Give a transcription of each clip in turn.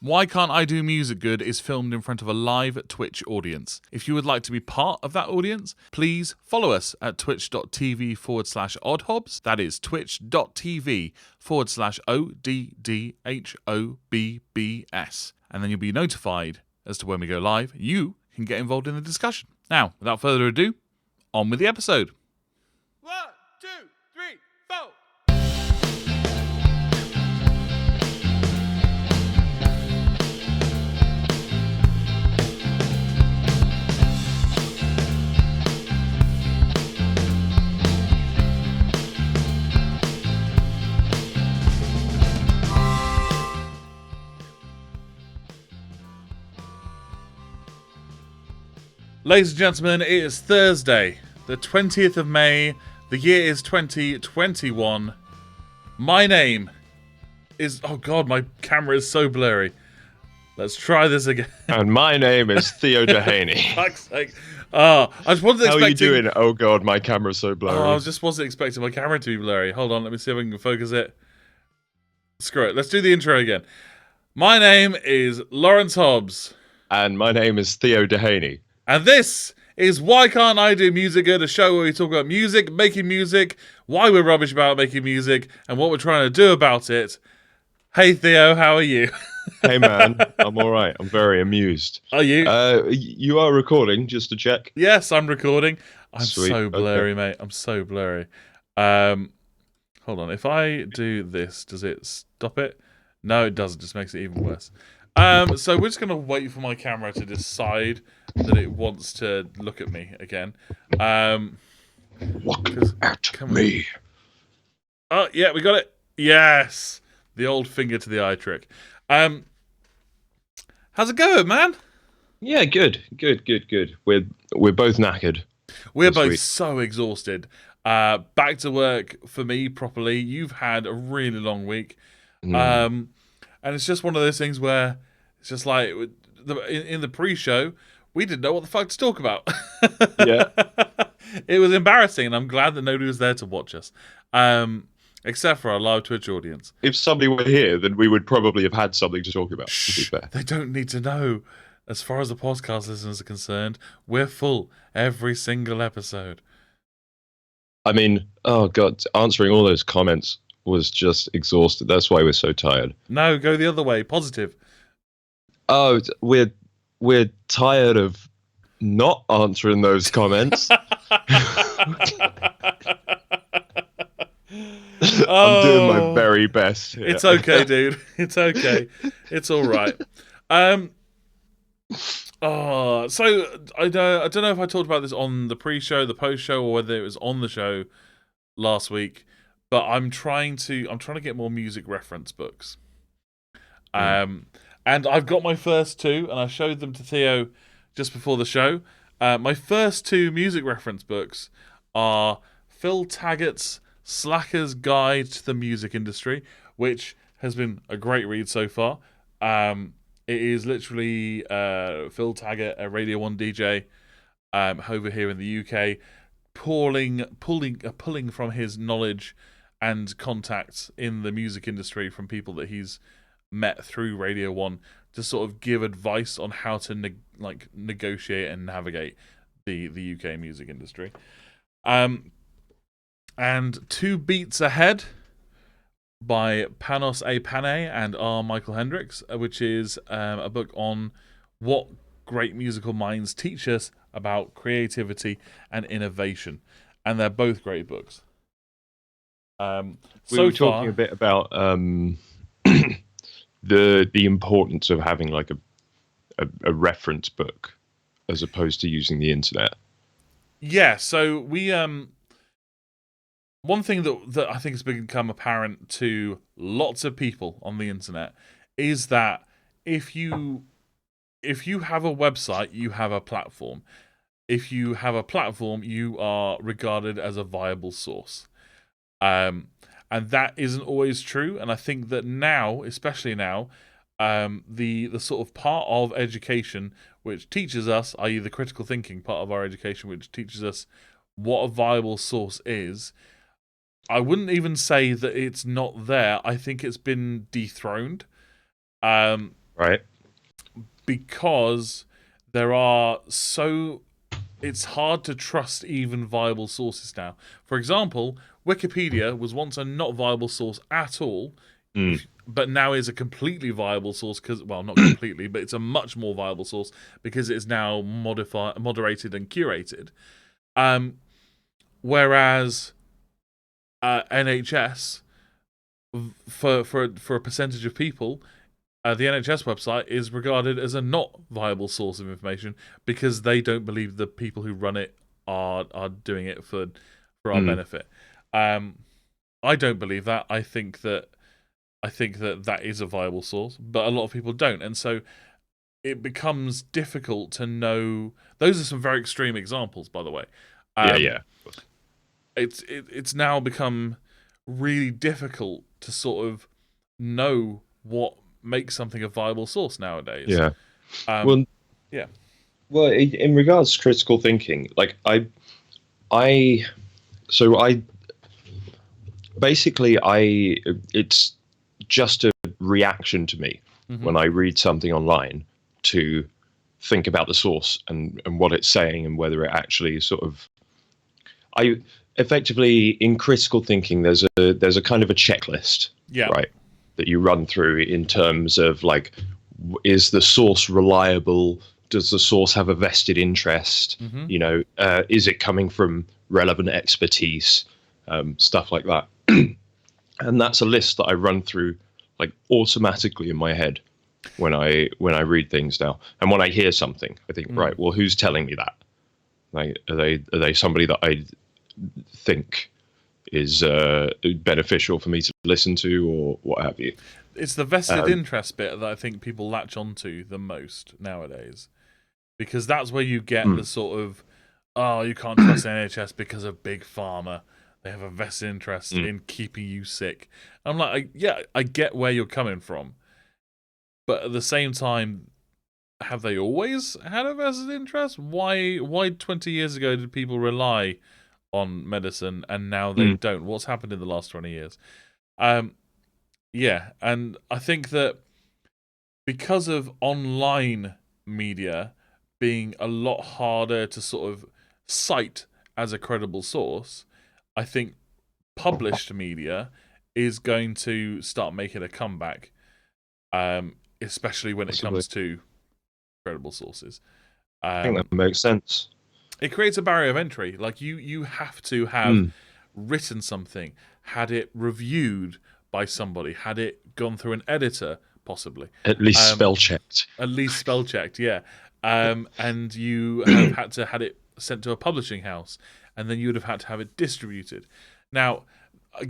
Why Can't I Do Music Good is filmed in front of a live Twitch audience. If you would like to be part of that audience, please follow us at twitch.tv/oddhobs. That is twitch.tv/ODDHOBBS. And then you'll be notified as to when we go live. You can get involved in the discussion. Now, without further ado, on with the episode. 1, 2, 3, 4. Ladies and gentlemen, it is Thursday, the 20th of May. The year is 2021. My name is... Oh God, my camera is so blurry. Let's try this again. And my name is Theo Dehaney. Fuck's sake. I just wasn't How expecting... are you doing? Oh God, my camera's so blurry. I just wasn't expecting my camera to be blurry. Hold on, let me see if I can focus it. Screw it. Let's do the intro again. My name is Lawrence Hobbs. And my name is Theo Dehaney. And this is Why Can't I Do Music Good, a show where we talk about music, making music, why we're rubbish about making music, and what we're trying to do about it. Hey Theo, how are you? Hey man, I'm all right. I'm very amused. Are you? You are recording, just to check. Yes, I'm recording. I'm Sweet. so blurry, Okay. mate. I'm so blurry. Hold on. If I do this, does it stop it? No, it doesn't. It just makes it even worse. So we're just going to wait for my camera to decide that it wants to look at me again. Look at me. Oh, yeah, we got it. Yes. The old finger to the eye trick. How's it going, man? Yeah, good. We're both knackered. We're This both week. so exhausted. Back to work for me properly. You've had a really long week. And it's just one of those things where it's just like in the pre-show, we didn't know what the fuck to talk about. Yeah. It was embarrassing, and I'm glad that nobody was there to watch us, except for our live Twitch audience. If somebody were here, then we would probably have had something to talk about, to be Shh, fair. they don't need to know. As far as the podcast listeners are concerned, we're full every single episode. I mean, oh God, answering all those comments was just exhausted. That's why we're so tired. No, go the other way. Positive. Oh, we're tired of not answering those comments. I'm doing my very best here. It's okay, dude. It's okay. It's all right. So I don't know if I talked about this on the pre-show, the post-show, or whether it was on the show last week. But I'm trying to get more music reference books. And I've got my first two, and I showed them to Theo just before the show. My first two music reference books are Phil Taggart's Slacker's Guide to the Music Industry, which has been a great read so far. It is literally Phil Taggart, a Radio 1 DJ over here in the UK, pulling from his knowledge and contacts in the music industry from people that he's met through Radio 1 to sort of give advice on how to negotiate and navigate the UK music industry. And Two Beats Ahead by Panos A. Pane and R. Michael Hendricks, which is a book on what great musical minds teach us about creativity and innovation. And they're both great books. We were talking a bit about the importance of having like a reference book as opposed to using the internet. Yeah, so we one thing that I think has become apparent to lots of people on the internet is that if you have a website, you have a platform. If you have a platform, you are regarded as a viable source. And that isn't always true. And I think that now, especially now, the sort of part of education which teaches us, i.e. the critical thinking part of our education, which teaches us what a viable source is, I wouldn't even say that it's not there. I think it's been dethroned. Right. because it's hard to trust even viable sources now. For example, Wikipedia was once a not viable source at all, Mm. but now is a completely viable source because, well, not completely, but it's a much more viable source because it's now moderated and curated. Whereas NHS, for a percentage of people, the NHS website is regarded as a not viable source of information because they don't believe the people who run it are doing it for our benefit. I don't believe that. I think that that is a viable source, but a lot of people don't, and so it becomes difficult to know. Those are some very extreme examples, by the way. Yeah. It's now become really difficult to sort of know what makes something a viable source nowadays. Yeah. Um, Well, yeah. well, in regards to critical thinking, like I, so I basically it's just a reaction to me Mm-hmm. when I read something online to think about the source and what it's saying and whether it actually sort of I effectively in critical thinking there's a kind of a checklist, Yeah. right, that you run through in terms of like is the source reliable, does the source have a vested interest, Mm-hmm. is it coming from relevant expertise, stuff like that. And that's a list that I run through like automatically in my head when I read things now. And when I hear something, I think, right, well, who's telling me that? Like, are they somebody that I think is beneficial for me to listen to, or what have you? It's the vested Um, interest bit that I think people latch onto the most nowadays, because that's where you get mm, the sort of, oh, you can't trust NHS because of big pharma. They have a vested interest mm, in keeping you sick. I'm like, yeah, I get where you're coming from, but at the same time, have they always had a vested interest? Why 20 years ago did people rely on medicine and now they mm, don't? What's happened in the last 20 years? Um, yeah, and I think that because of online media being a lot harder to sort of cite as a credible source, I think published media is going to start making a comeback, especially when it possibly. comes to credible sources. I think Um, that makes sense. it creates a barrier of entry. Like you have to have Mm, written something, had it reviewed by somebody, had it gone through an editor, possibly. at least Um, spell checked. At least spell checked, yeah. And you have had it sent to a publishing house, and then you would have had to have it distributed. Now, I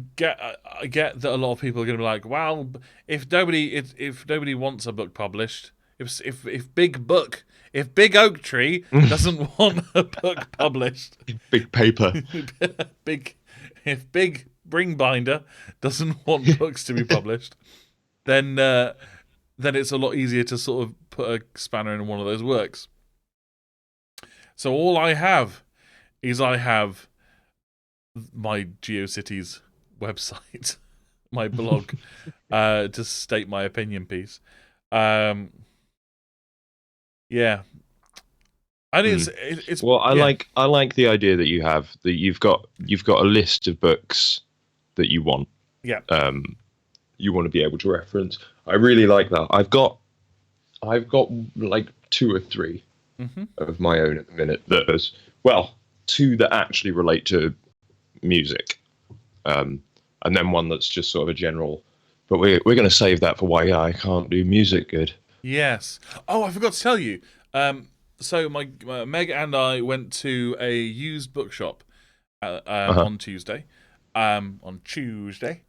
get that a lot of people are going to be like, well, if nobody wants a book published, if Big Oak Tree doesn't want a book published, Big paper. big if Big Bring Binder doesn't want books to be published, then it's a lot easier to sort of put a spanner in one of those works. So all I have my GeoCities website, my blog, to state my opinion piece. Um, yeah, I think Mm. it's Well, I yeah, like the idea that you've got a list of books that yeah. you want to be able to reference. I really like that. I've got like two or three Mm-hmm. of my own at the minute. There's well, two that actually relate to music, and then one that's just sort of a general. But we're going to save that for why I can't do music good. Yes. Oh, I forgot to tell you. So my Meg and I went to a used bookshop Uh-huh. on Tuesday. On Tuesday,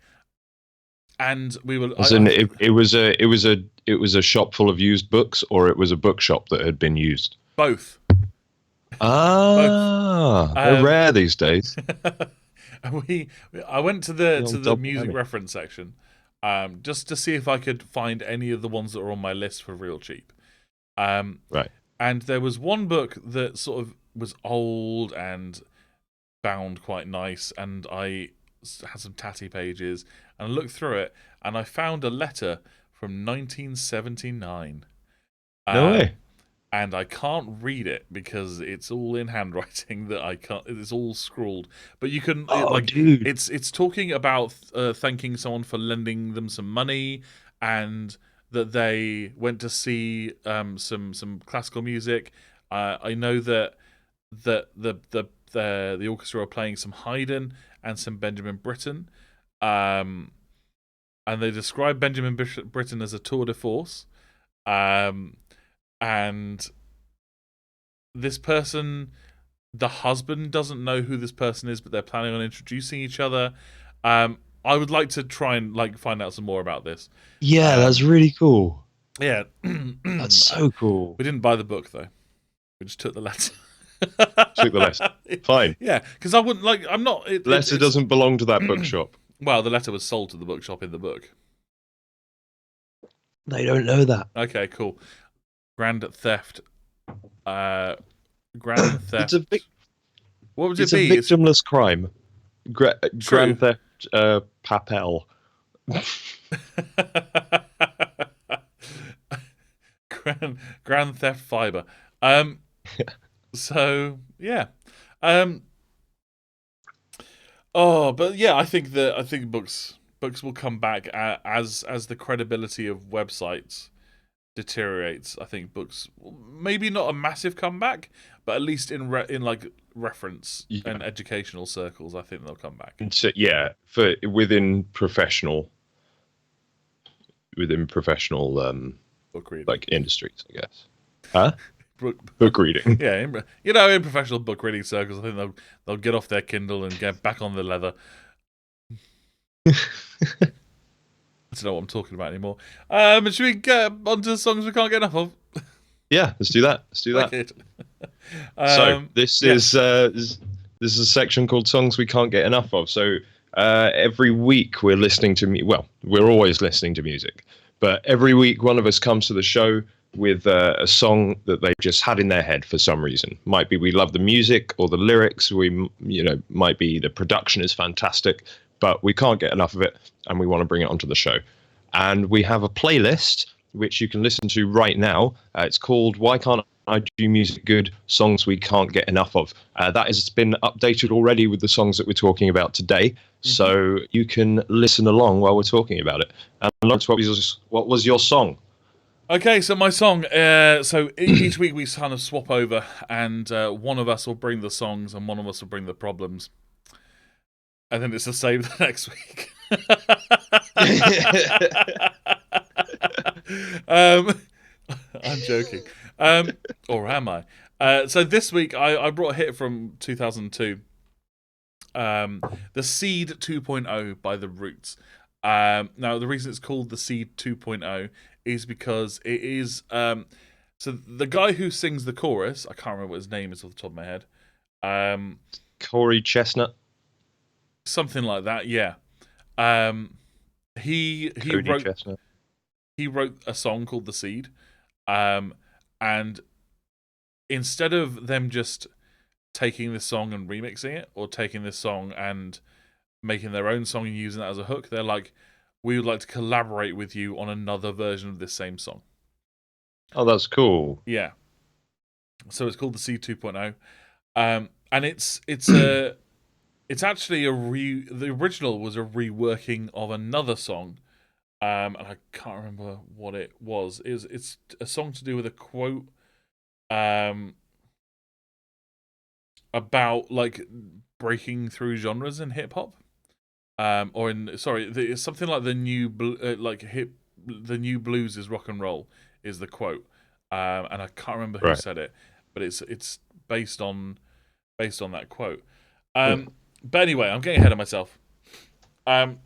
and we were. As in, it was a shop full of used books, or it was a bookshop that had been used. Both. Both. Ah, they're Um, rare these days. we I went to The old the double music whammy. reference section, just to see if I could find any of the ones that are on my list for real cheap. Um, Right. and there was one book that sort of was old and bound quite nice, and I had some tatty pages, and I looked through it, and I found a letter from 1979. No way. And I can't read it because it's all in handwriting that I can't. It's all scrawled, but you can Oh, dude. it's talking about thanking someone for lending them some money, and that they went to see some classical music. I know that the orchestra are playing some Haydn and some Benjamin Britten, and they describe Benjamin Britten as a tour de force. And this person, the husband doesn't know who this person is, but they're planning on introducing each other. I would like to try and find out some more about this. Yeah, that's really cool. Yeah, That's so cool. we didn't buy the book though. We just took the letter. Took the letter. Fine. Yeah, because I wouldn't like. I'm not. Letter doesn't belong to that bookshop. Well, the letter was sold to the bookshop in the book. They don't know that. Okay, cool. Grand theft. Grand theft. What would it be? It's a victimless crime. Grand theft papel. Grand theft fiber. So yeah. But yeah, I think books will come back as the credibility of websites deteriorates. I think books, maybe not a massive comeback, but at least in reference and educational circles, I think they'll come back. So, yeah, within professional Book reading, like industries, I guess. Huh? Book reading. Yeah, in professional book reading circles, I think they'll get off their Kindle and get back on the leather. I don't know what I'm talking about anymore. Should we get onto the songs we can't get enough of? Yeah, let's do that. So this is a section called "Songs We Can't Get Enough of." So every week we're listening to we're always listening to music, but every week one of us comes to the show with a song that they've just had in their head for some reason. Might be we love the music or the lyrics. Might be the production is fantastic, but we can't get enough of it, and we want to bring it onto the show. And we have a playlist which you can listen to right now. It's called "Why Can't I Do Music Good? Songs We Can't Get Enough Of." That has been updated already with the songs that we're talking about today, so you can listen along while we're talking about it. And Lawrence, what was your song? Okay, so my song. So each week we kind of swap over, and one of us will bring the songs, and one of us will bring the problems, and then it's the same the next week. I'm joking, or am I? So this week I brought a hit from 2002. The Seed 2.0 by The Roots. Now the reason it's called The Seed 2.0 is because it is so the guy who sings the chorus, I can't remember what his name is off the top of my head. Corey Chestnut, something like that. Yeah. He wrote Chestnut. He wrote a song called The Seed, and instead of them just taking this song and remixing it, or taking this song and making their own song and using that as a hook, they're like, we would like to collaborate with you on another version of this same song. Oh, that's cool. Yeah. So it's called The Seed 2.0. And it's actually the original was a reworking of another song. And I can't remember what it was. It's a song to do with a quote about breaking through genres in hip hop. It's something like the new blues is rock and roll is the quote, and I can't remember who said it, but it's based on that quote. But anyway, I'm getting ahead of myself. The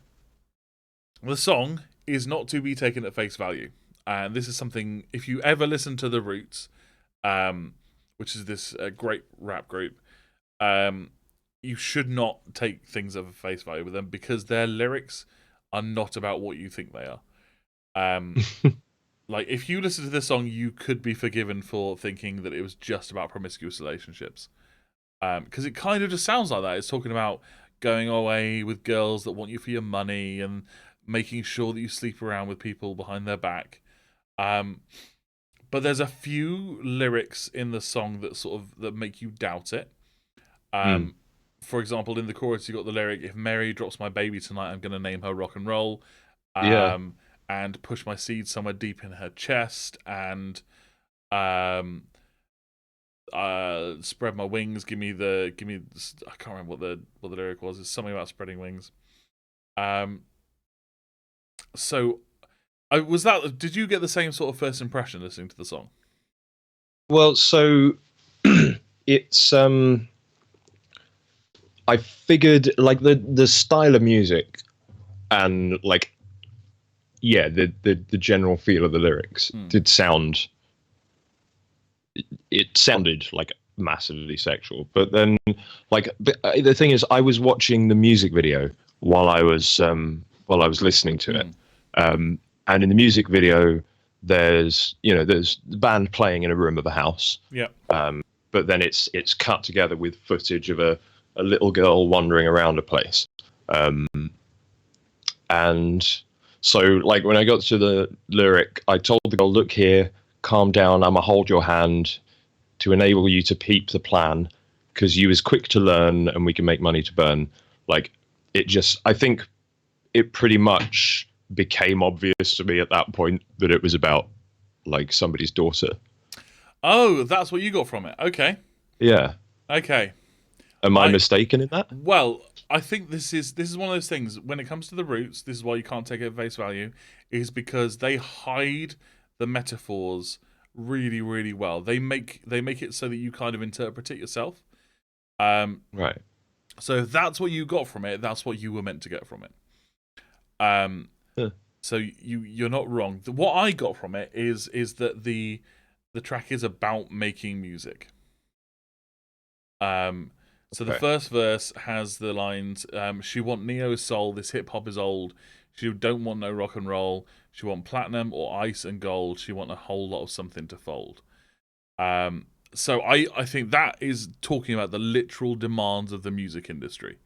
song is not to be taken at face value, and this is something, if you ever listen to The Roots, which is this great rap group, you should not take things at face value with them, because their lyrics are not about what you think they are. If you listen to this song, you could be forgiven for thinking that it was just about promiscuous relationships, because it kind of just sounds like that. It's talking about going away with girls that want you for your money, and making sure that you sleep around with people behind their back. But there's a few lyrics in the song that make you doubt it. For example, in the chorus, you got the lyric, "If Mary drops my baby tonight, I'm going to name her rock and roll." Yeah. And push my seed somewhere deep in her chest, and spread my wings. Give me. I can't remember what the lyric was. It's something about spreading wings. So, did you get the same sort of first impression listening to the song? Well, so it's I figured like the style of music and like the general feel of the lyrics did sound. It sounded like massively sexual, but then the thing is, I was watching the music video while I was listening to it, and in the music video, there's the band playing in a room of a house, but then it's cut together with footage of a little girl wandering around a place, and so like when I got to the lyric, I told the girl, "Look here, calm down, I'ma hold your hand to enable you to peep the plan, because you is quick to learn and we can make money to burn." Like, I think it pretty much became obvious to me at that point that it was about like somebody's daughter. Oh, that's what you got from it. Okay. Yeah. Okay. Am I mistaken in that? Well, I think this is one of those things. When it comes to the roots, this is why you can't take it at face value, is because they hide the metaphors really, really well. They make it so that you kind of interpret it yourself. Right. So if that's what you got from it, that's what you were meant to get from it. So you're not wrong. What I got from it is that the track is about making music. So the first verse has the lines, "She want neo soul, this hip hop is old. She don't want no rock and roll. She want platinum or ice and gold. She want a whole lot of something to fold." So I think that is talking about the literal demands of the music industry.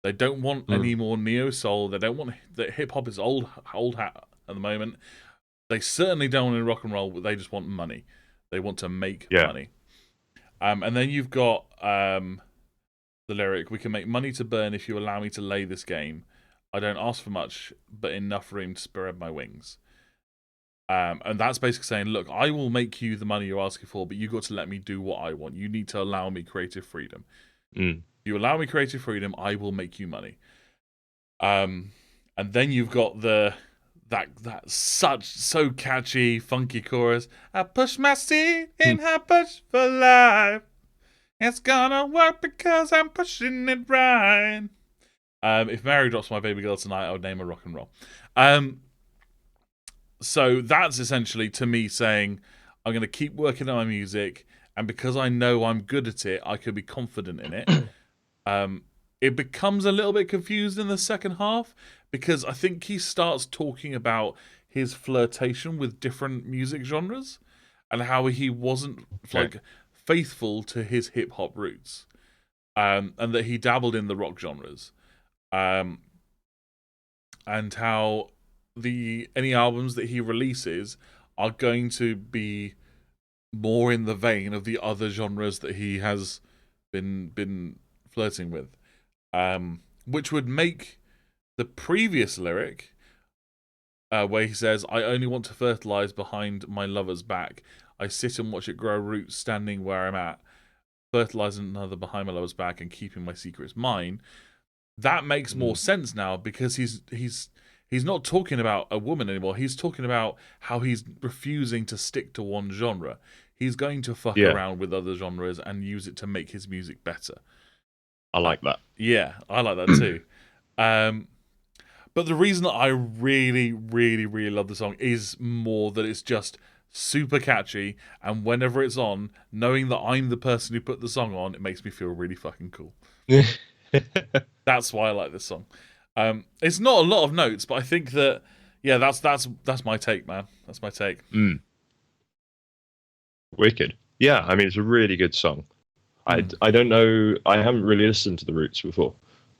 They don't want any more neo soul. They don't want that hip hop is old hat at the moment. They certainly don't want rock and roll, but they just want money. They want to make money. And then you've got the lyric, "We can make money to burn if you allow me to lay this game. I don't ask for much, but enough room to spread my wings." And that's basically saying, look, I will make you the money you're asking for, but you got to let me do what I want. You need to allow me creative freedom. If you allow me creative freedom, I will make you money. And then you've got so catchy, funky chorus. "I push my seed in her bush for life. It's gonna work because I'm pushing it right. If Mary drops my baby girl tonight, I would name her rock and roll." So that's essentially to me saying, I'm going to keep working on my music, and because I know I'm good at it, I can be confident in it. It becomes a little bit confused in the second half, because I think he starts talking about his flirtation with different music genres and how he wasn't faithful to his hip hop roots, and that he dabbled in the rock genres, and how any albums that he releases are going to be more in the vein of the other genres that he has been flirting with, which would make the previous lyric, where he says, "I only want to fertilize behind my lover's back. I sit and watch it grow roots standing where I'm at, fertilizing another behind my lover's back and keeping my secrets mine." That makes more sense now, because he's not talking about a woman anymore. He's talking about how he's refusing to stick to one genre. He's going to fuck around with other genres and use it to make his music better. I like that. Yeah, I like that too. But the reason that I really, really, really love the song is more that it's just super catchy, and whenever it's on, knowing that I'm the person who put the song on, it makes me feel really fucking cool. That's why I like this song. It's not a lot of notes, but I think that that's my take, man. That's my take. Wicked. Yeah, I mean, it's a really good song. I don't know. I haven't really listened to the Roots before,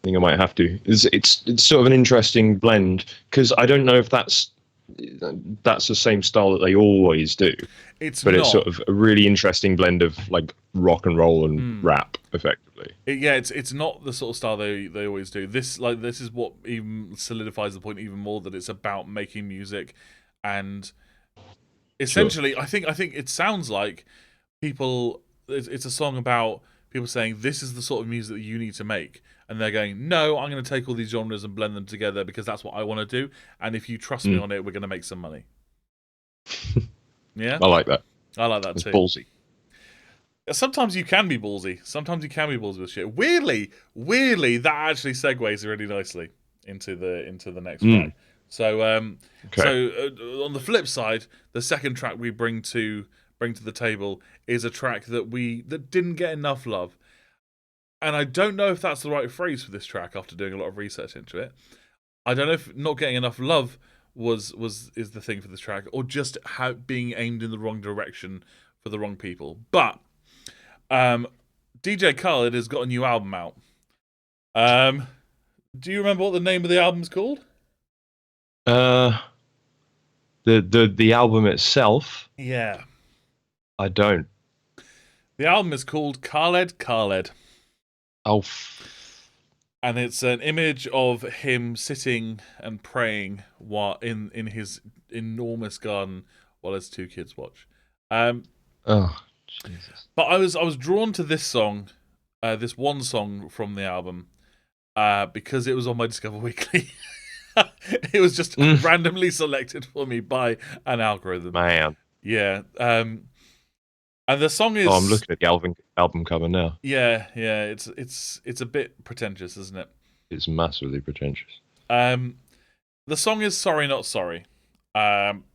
think I might have to. It's sort of an interesting blend because I don't know if that's the same style that they always do, It's but it's not. sort of a really interesting blend of like rock and roll and rap, effectively. Yeah, it's not the sort of style they always do. This is what even solidifies the point even more that it's about making music, and Sure. essentially, I think it sounds like people. It's a song about people saying this is the sort of music that you need to make, and they're going, no, I'm going to take all these genres and blend them together because that's what I want to do, and if you trust me Mm. on it, we're going to make some money. Yeah, I like that. I like that It's too. ballsy. Sometimes you can be ballsy. Sometimes you can be ballsy with shit. Weirdly, that actually segues really nicely into the next track. Mm. So, Okay. on the flip side, the second track we bring to the table is a track that didn't get enough love, and I don't know if that's the right phrase for this track. After doing a lot of research into it, I don't know if not getting enough love is the thing for this track, or just being aimed in the wrong direction for the wrong people. But um, DJ Khaled has got a new album out. Um, do you remember what the name of the album's called? Uh, the album itself, Yeah. I don't. The album is called Khaled. Oh, And it's an image of him sitting and praying while in his enormous garden while his two kids watch. Um, oh, Jesus. but I was drawn to this song, this one song from the album, because it was on my Discover Weekly. It was just randomly selected for me by an algorithm. Man. Yeah. And the song Oh, I'm is looking at the album cover now. yeah. It's a bit pretentious, isn't it? It's massively pretentious. The song is Sorry Not Sorry. Um,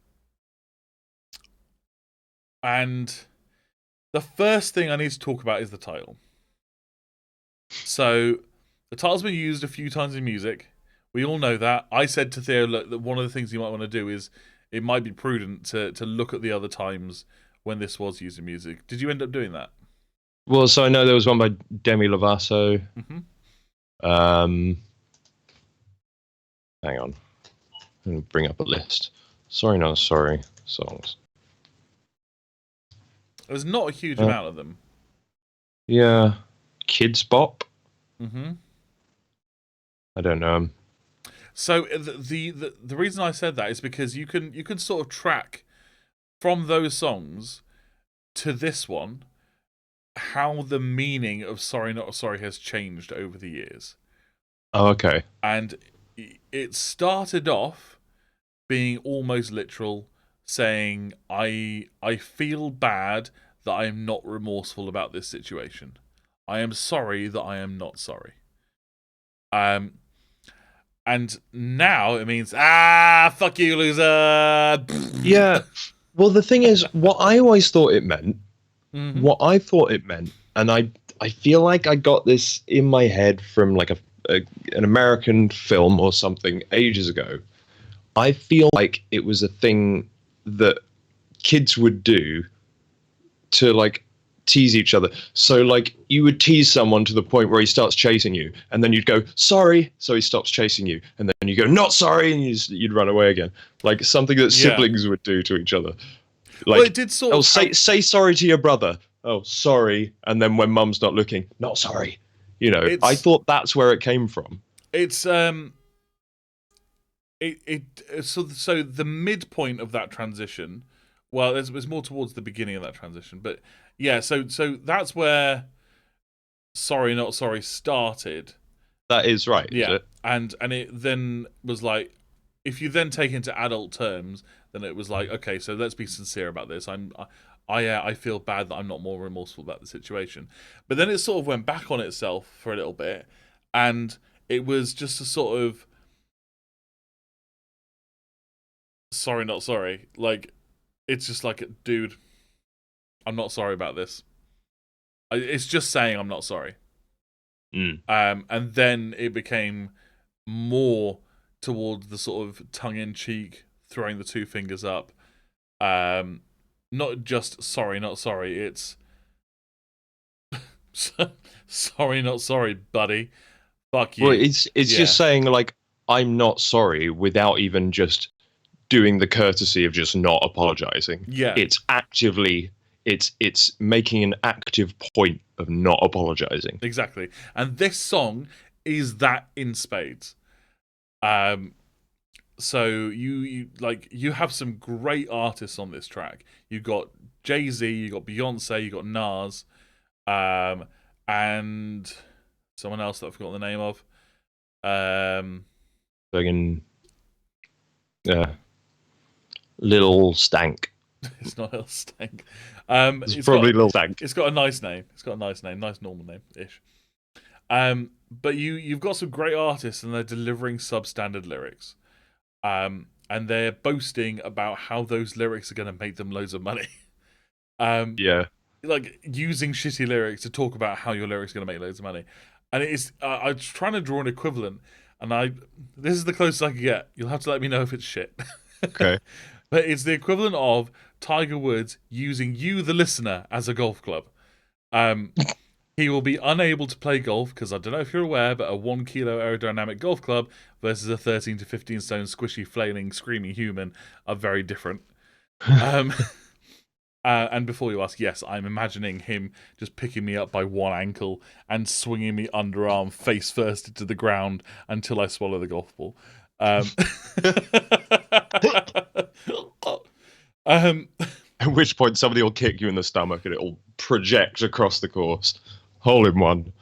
and the first thing I need to talk about is the title. So the title's been used a few times in music. We all know that. I said to Theo, look, that one of the things you might want to do is it might be prudent to look at the other times when this was used in music. Did you end up doing that? Well, so I know there was one by Demi Lovato. Mm-hmm. Um, hang on. Let me bring up a list. Sorry, not sorry. Songs. There's not a huge amount of them. Yeah. Kids Bop. Mm-hmm. I don't know. So the reason I said that is because you can sort of track from those songs to this one how the meaning of Sorry Not Sorry has changed over the years. Oh, okay. And it started off being almost literal, saying I feel bad that I am not remorseful about this situation. I am sorry that I am not sorry. And now it means fuck you, loser. Yeah. Well, the thing is, what I always thought it meant, Mm-hmm. what I thought it meant, and I feel like I got this in my head from like an American film or something ages ago. I feel like it was a thing that kids would do to like tease each other. So like you would tease someone to the point where he starts chasing you, and then you'd go sorry, so he stops chasing you, and then you go not sorry, and you'd run away again. Like something that siblings would do to each other. Like, Well, it did sort of say sorry to your brother. Oh, sorry, and then when mum's not looking, not sorry. You know, I thought that's where it came from. It's so the midpoint of that transition. Well, there's more towards the beginning of that transition, but yeah. So that's where Sorry Not Sorry started. That is right. Yeah, Is it? and it then was like, if you then take into adult terms, then it was like, okay, so let's be sincere about this. I feel bad that I'm not more remorseful about the situation, but then it sort of went back on itself for a little bit, and it was just a sort of sorry, not sorry. Like, it's just like, dude, I'm not sorry about this. It's just saying I'm not sorry. And then it became more towards the sort of tongue-in-cheek, throwing the two fingers up. Not just sorry, not sorry. It's sorry, not sorry, buddy. Fuck Well, you. it's Yeah. just saying like I'm not sorry without even just doing the courtesy of just not apologizing. Yeah. It's actively it's making an active point of not apologizing. Exactly. And this song is that in spades. Um, so you have some great artists on this track. You got Jay-Z, you got Beyonce, you got Nas, and someone else that I forgot the name of. Um, Fucking yeah, little stank. it's not El Stank. It's probably little stank. It's got a nice name. It's got a nice name, nice normal name ish. But you've got some great artists and they're delivering substandard lyrics. And they're boasting about how those lyrics are going to make them loads of money. Yeah, Like using shitty lyrics to talk about how your lyrics are going to make loads of money. And it is, I was trying to draw an equivalent, and this is the closest I could get. You'll have to let me know if it's shit. okay. But it's the equivalent of Tiger Woods using you, the listener, as a golf club. He will be unable to play golf because I don't know if you're aware, but a 1 kilo aerodynamic golf club versus a 13 to 15 stone squishy, flailing, screaming human are very different. And before you ask, yes, I'm imagining him just picking me up by one ankle and swinging me underarm face first into the ground until I swallow the golf ball. At which point somebody will kick you in the stomach and it'll project across the course. Hole in one.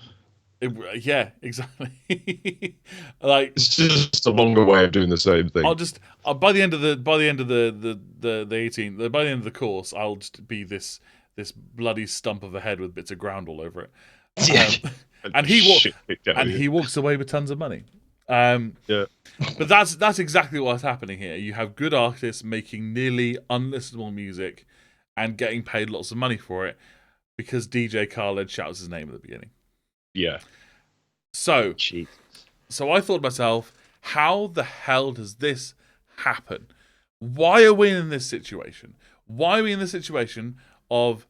Yeah, exactly. Like It's just a longer way of doing the same thing. I'll just by the end of the 18th, by the end of the course, I'll just be this bloody stump of a head with bits of ground all over it. And he walks away with tons of money. Yeah. But that's exactly what's happening here. You have good artists making nearly unlistenable music and getting paid lots of money for it because DJ Khaled shouts his name at the beginning. Yeah. So Jeez. So I thought to myself, how the hell does this happen? Why are we in this situation? Why are we in the situation of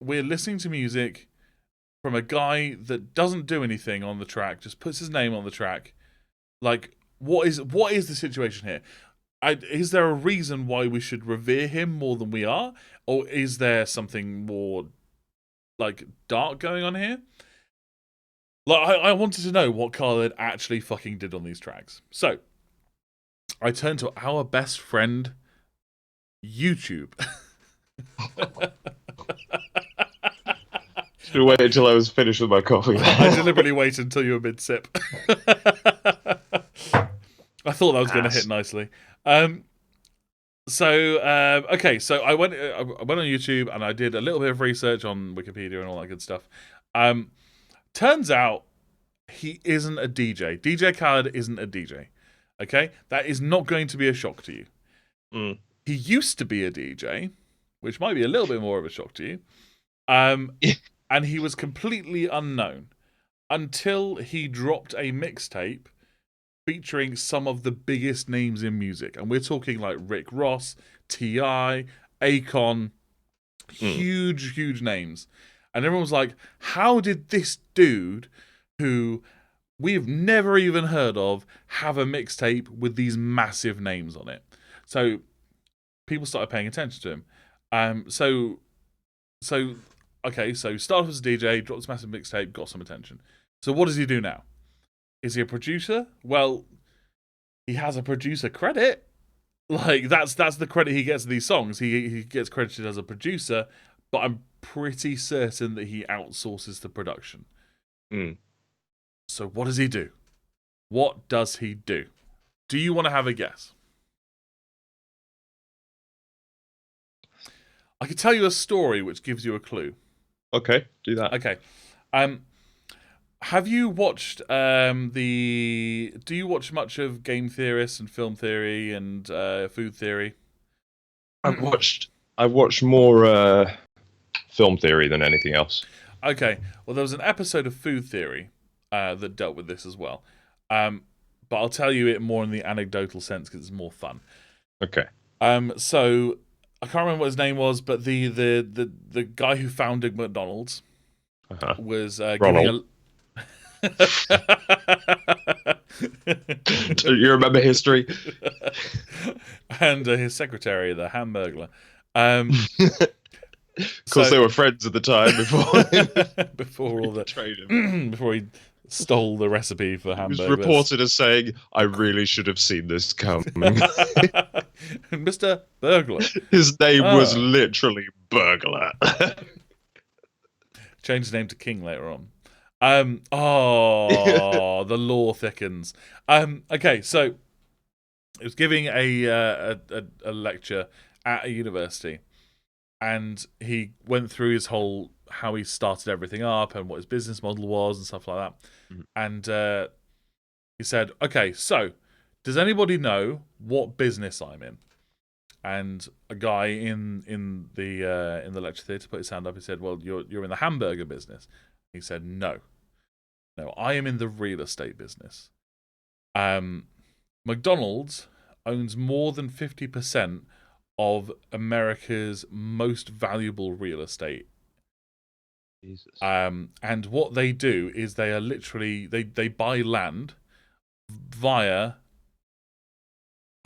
we're listening to music from a guy that doesn't do anything on the track, just puts his name on the track? Like, what is the situation here? Is there a reason why we should revere him more than we are? Or is there something more, like, dark going on here? Like, I wanted to know what Khaled actually fucking did on these tracks. So, I turned to our best friend, YouTube. Should have waited until I was finished with my coffee. I deliberately waited until you were mid-sip. I thought that was going to hit nicely. Okay, so I went on YouTube and I did a little bit of research on Wikipedia and all that good stuff. Turns out he isn't a DJ. DJ Khaled isn't a DJ. Okay? That is not going to be a shock to you. Mm. He used to be a DJ, which might be a little bit more of a shock to you. And he was completely unknown until he dropped a mixtape featuring some of the biggest names in music. And we're talking like Rick Ross, T.I., Akon, huge names. And everyone was like, how did this dude, who we've never even heard of, have a mixtape with these massive names on it? So people started paying attention to him. So started off as a DJ, dropped this massive mixtape, got some attention. So what does he do now? Is he a producer? Well, he has a producer credit. Like that's the credit he gets for these songs. He gets credited as a producer, but I'm pretty certain that he outsources the production. Mm. So what does he do? What does he do? Do you want to have a guess? I could tell you a story which gives you a clue. Okay, do that. Okay. Have you watched do you watch much of game theorists and film theory and food theory? I've watched more film theory than anything else. Okay. Well, there was an episode of Food Theory that dealt with this as well. But I'll tell you it more in the anecdotal sense because it's more fun. Okay. So I can't remember what his name was, but the guy who founded McDonald's was giving a Do you remember history? And his secretary, the Hamburglar. Of course, they were friends at the time before all the betrayed him. before he stole the recipe for He was hamburgers. reported as saying, "I really should have seen this coming." Mr. Burglar. His name was literally Burglar. Changed his name to King later on. The lore thickens. Okay, so he was giving a lecture at a university, and he went through his whole how he started everything up and what his business model was and stuff like that. And he said, "Okay, so does anybody know what business I'm in?" And a guy in the lecture theatre put his hand up. He said, "Well, you're in the hamburger business." He said, "No, I am in the real estate business. McDonald's owns more than 50% of America's most valuable real estate. Jesus. And what they do is they are literally they buy land via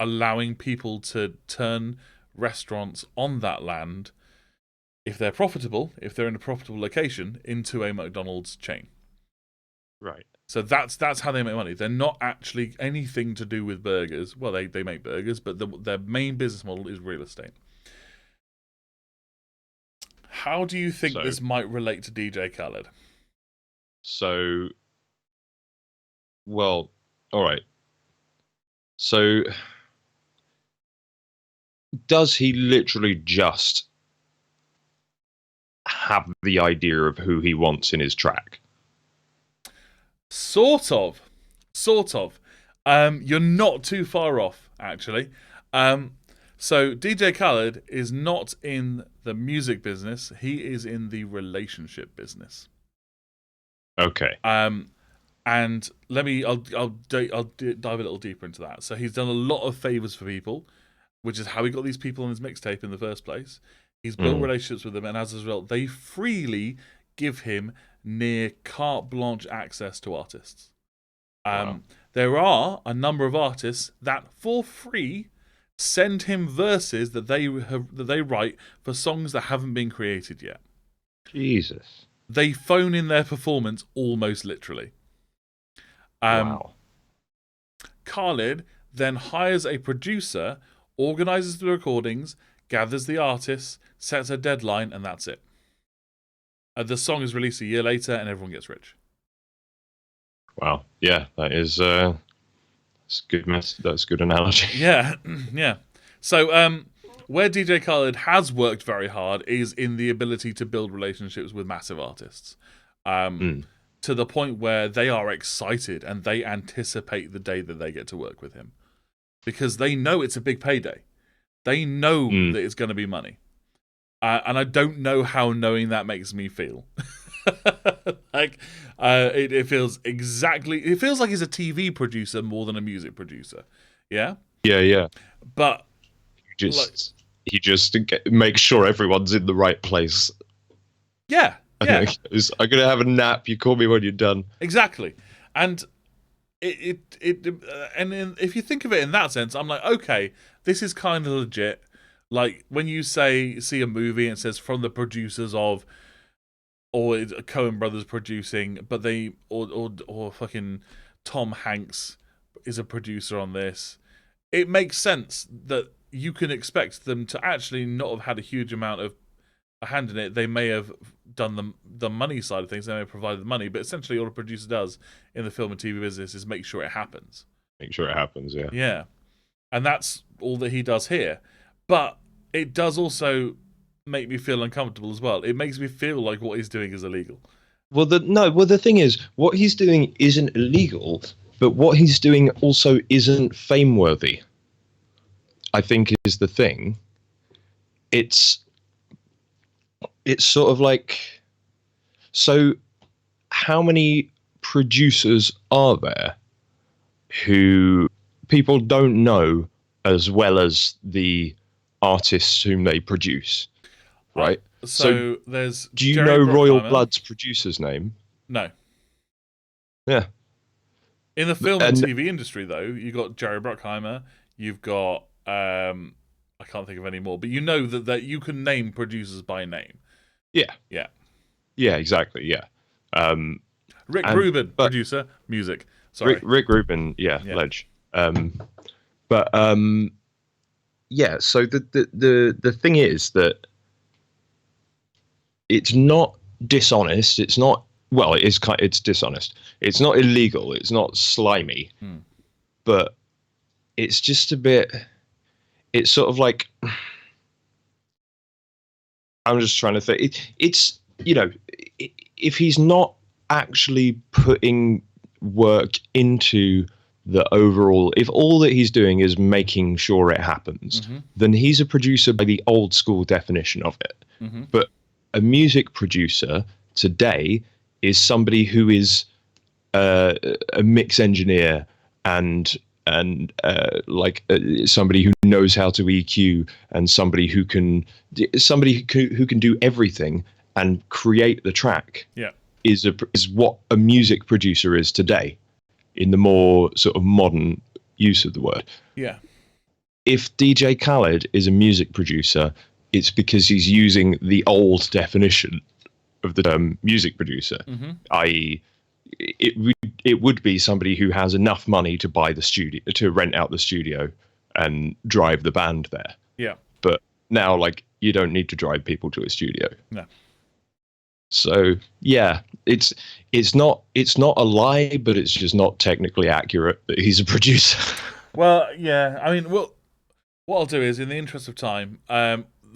allowing people to turn restaurants on that land, if they're profitable, if they're in a profitable location, into a McDonald's chain." Right. So that's how they make money. They're not actually anything to do with burgers. Well, they make burgers, but their main business model is real estate. How do you think this might relate to DJ Khaled? So, well, all right. So, does he literally just have the idea of who he wants in his track? Sort of. You're not too far off, actually. So DJ Khaled is not in the music business. He is in the relationship business. Okay. And I'll dive a little deeper into that. So he's done a lot of favors for people, which is how he got these people on his mixtape in the first place. He's built relationships with them, and as a result, they freely give him near carte blanche access to artists. Wow. There are a number of artists that, for free, send him verses that they write for songs that haven't been created yet. Jesus. They phone in their performance almost literally. Wow. Khaled then hires a producer, organizes the recordings, gathers the artists, sets a deadline, and that's it. The song is released a year later, and everyone gets rich. Wow. Yeah, that is that's good. That's good analogy. Yeah. So, where DJ Khaled has worked very hard is in the ability to build relationships with massive artists, to the point where they are excited and they anticipate the day that they get to work with him, because they know it's a big payday. They know that it's going to be money. And I don't know how knowing that makes me feel. It feels exactly. It feels like he's a TV producer more than a music producer. Yeah. Yeah. But he just makes sure everyone's in the right place. Yeah. I'm gonna have a nap. You call me when you're done. Exactly. And if you think of it in that sense, I'm like, okay, this is kind of legit. Like when you see a movie and it says from the producers of, or Coen Brothers producing, but or fucking Tom Hanks is a producer on this. It makes sense that you can expect them to actually not have had a huge amount of a hand in it. They may have done the money side of things. They may have provided the money, but essentially all a producer does in the film and TV business is make sure it happens. Make sure it happens, yeah. Yeah. And that's all that he does here. But it does also make me feel uncomfortable as well. It makes me feel like what he's doing is illegal. Well, the thing is, what he's doing isn't illegal, but what he's doing also isn't fame-worthy, I think is the thing. It's sort of like, so how many producers are there who people don't know as well as the artists whom they produce, right? So there's. Do you Jerry know Royal Bruckheimer. Blood's producer's name? No. Yeah. In the film and And TV industry, though, you got Jerry Bruckheimer. You've got I can't think of any more, but you know that you can name producers by name. yeah, Yeah, yeah, exactly. Yeah. Um, Rick and Rubin, but producer, music. Rick Sorry. Rick Rubin, yeah, Yeah. ledge. But yeah. So the thing is that it's not dishonest. It's not. Well, it is. It's dishonest. It's not illegal. It's not slimy. Hmm. But it's just a bit. It's sort of like I'm just trying to think. It's if he's not actually putting work into the overall, if all that he's doing is making sure it happens, Mm-hmm. then he's a producer by the old school definition of it. Mm-hmm. But a music producer today is somebody who is a mix engineer and somebody who knows how to EQ and who can do everything and create the track. Yeah. Is what a music producer is today, in the more sort of modern use of the word. Yeah. If DJ Khaled is a music producer, it's because he's using the old definition of the term music producer, Mm-hmm. i.e., it would be somebody who has enough money to buy the studio, to rent out the studio and drive the band there. Yeah. But now, like, you don't need to drive people to a studio. No. So yeah, it's not a lie, but it's just not technically accurate that he's a producer. Well, yeah. I mean, well, what I'll do is, in the interest of time,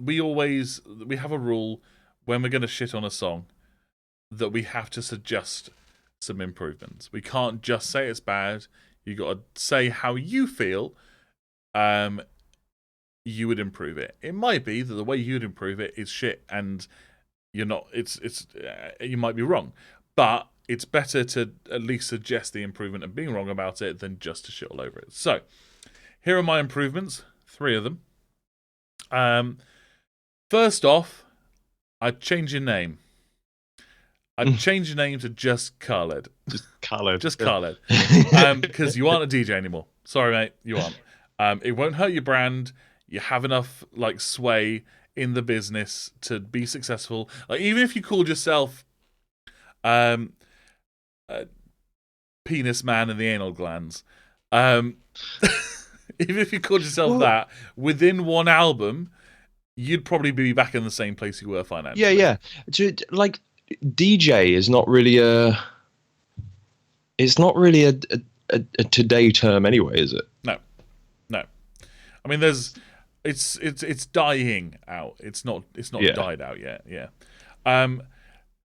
we have a rule when we're going to shit on a song that we have to suggest some improvements. We can't just say it's bad. You got to say how you feel. You would improve it. It might be that the way you'd improve it is shit, and you're not. You might be wrong, but it's better to at least suggest the improvement and being wrong about it than just to shit all over it. So, here are my improvements. 3 of them. First off, I'd change your name. I'd change your name to just Khaled. Just Khaled. Just Khaled. Because you aren't a DJ anymore. Sorry, mate, you aren't. It won't hurt your brand. You have enough sway in the business to be successful. Like, even if you called yourself Penis Man and the Anal Glands, even if you called yourself that, within one album, you'd probably be back in the same place you were financially. Yeah. Like, DJ is not really it's not really a today term anyway, is it? No. I mean, it's dying out. It's not died out yet. Yeah.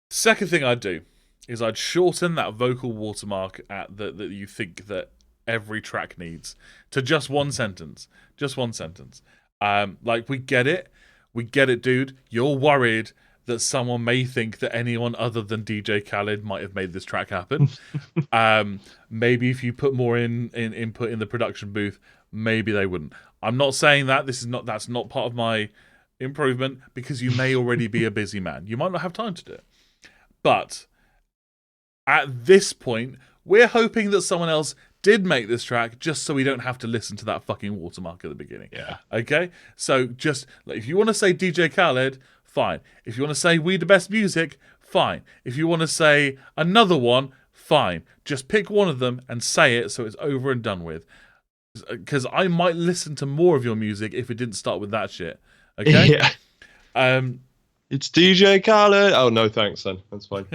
Second thing I'd do is I'd shorten that vocal watermark that you think that every track needs to just one sentence. Just one sentence. Like, we get it, dude. You're worried that someone may think that anyone other than DJ Khaled might have made this track happen. Maybe if you put more input in the production booth, maybe they wouldn't. I'm not saying that. That's not part of my improvement, because you may already be a busy man. You might not have time to do it. But at this point, we're hoping that someone else did make this track just so we don't have to listen to that fucking watermark at the beginning. Yeah. Okay? So just, if you want to say DJ Khaled, fine. If you want to say We the Best Music, fine. If you want to say another one, fine. Just pick one of them and say it so it's over and done with. Because I might listen to more of your music if it didn't start with that shit. Okay? Yeah. It's DJ Khaled. Oh no, thanks, then. That's fine.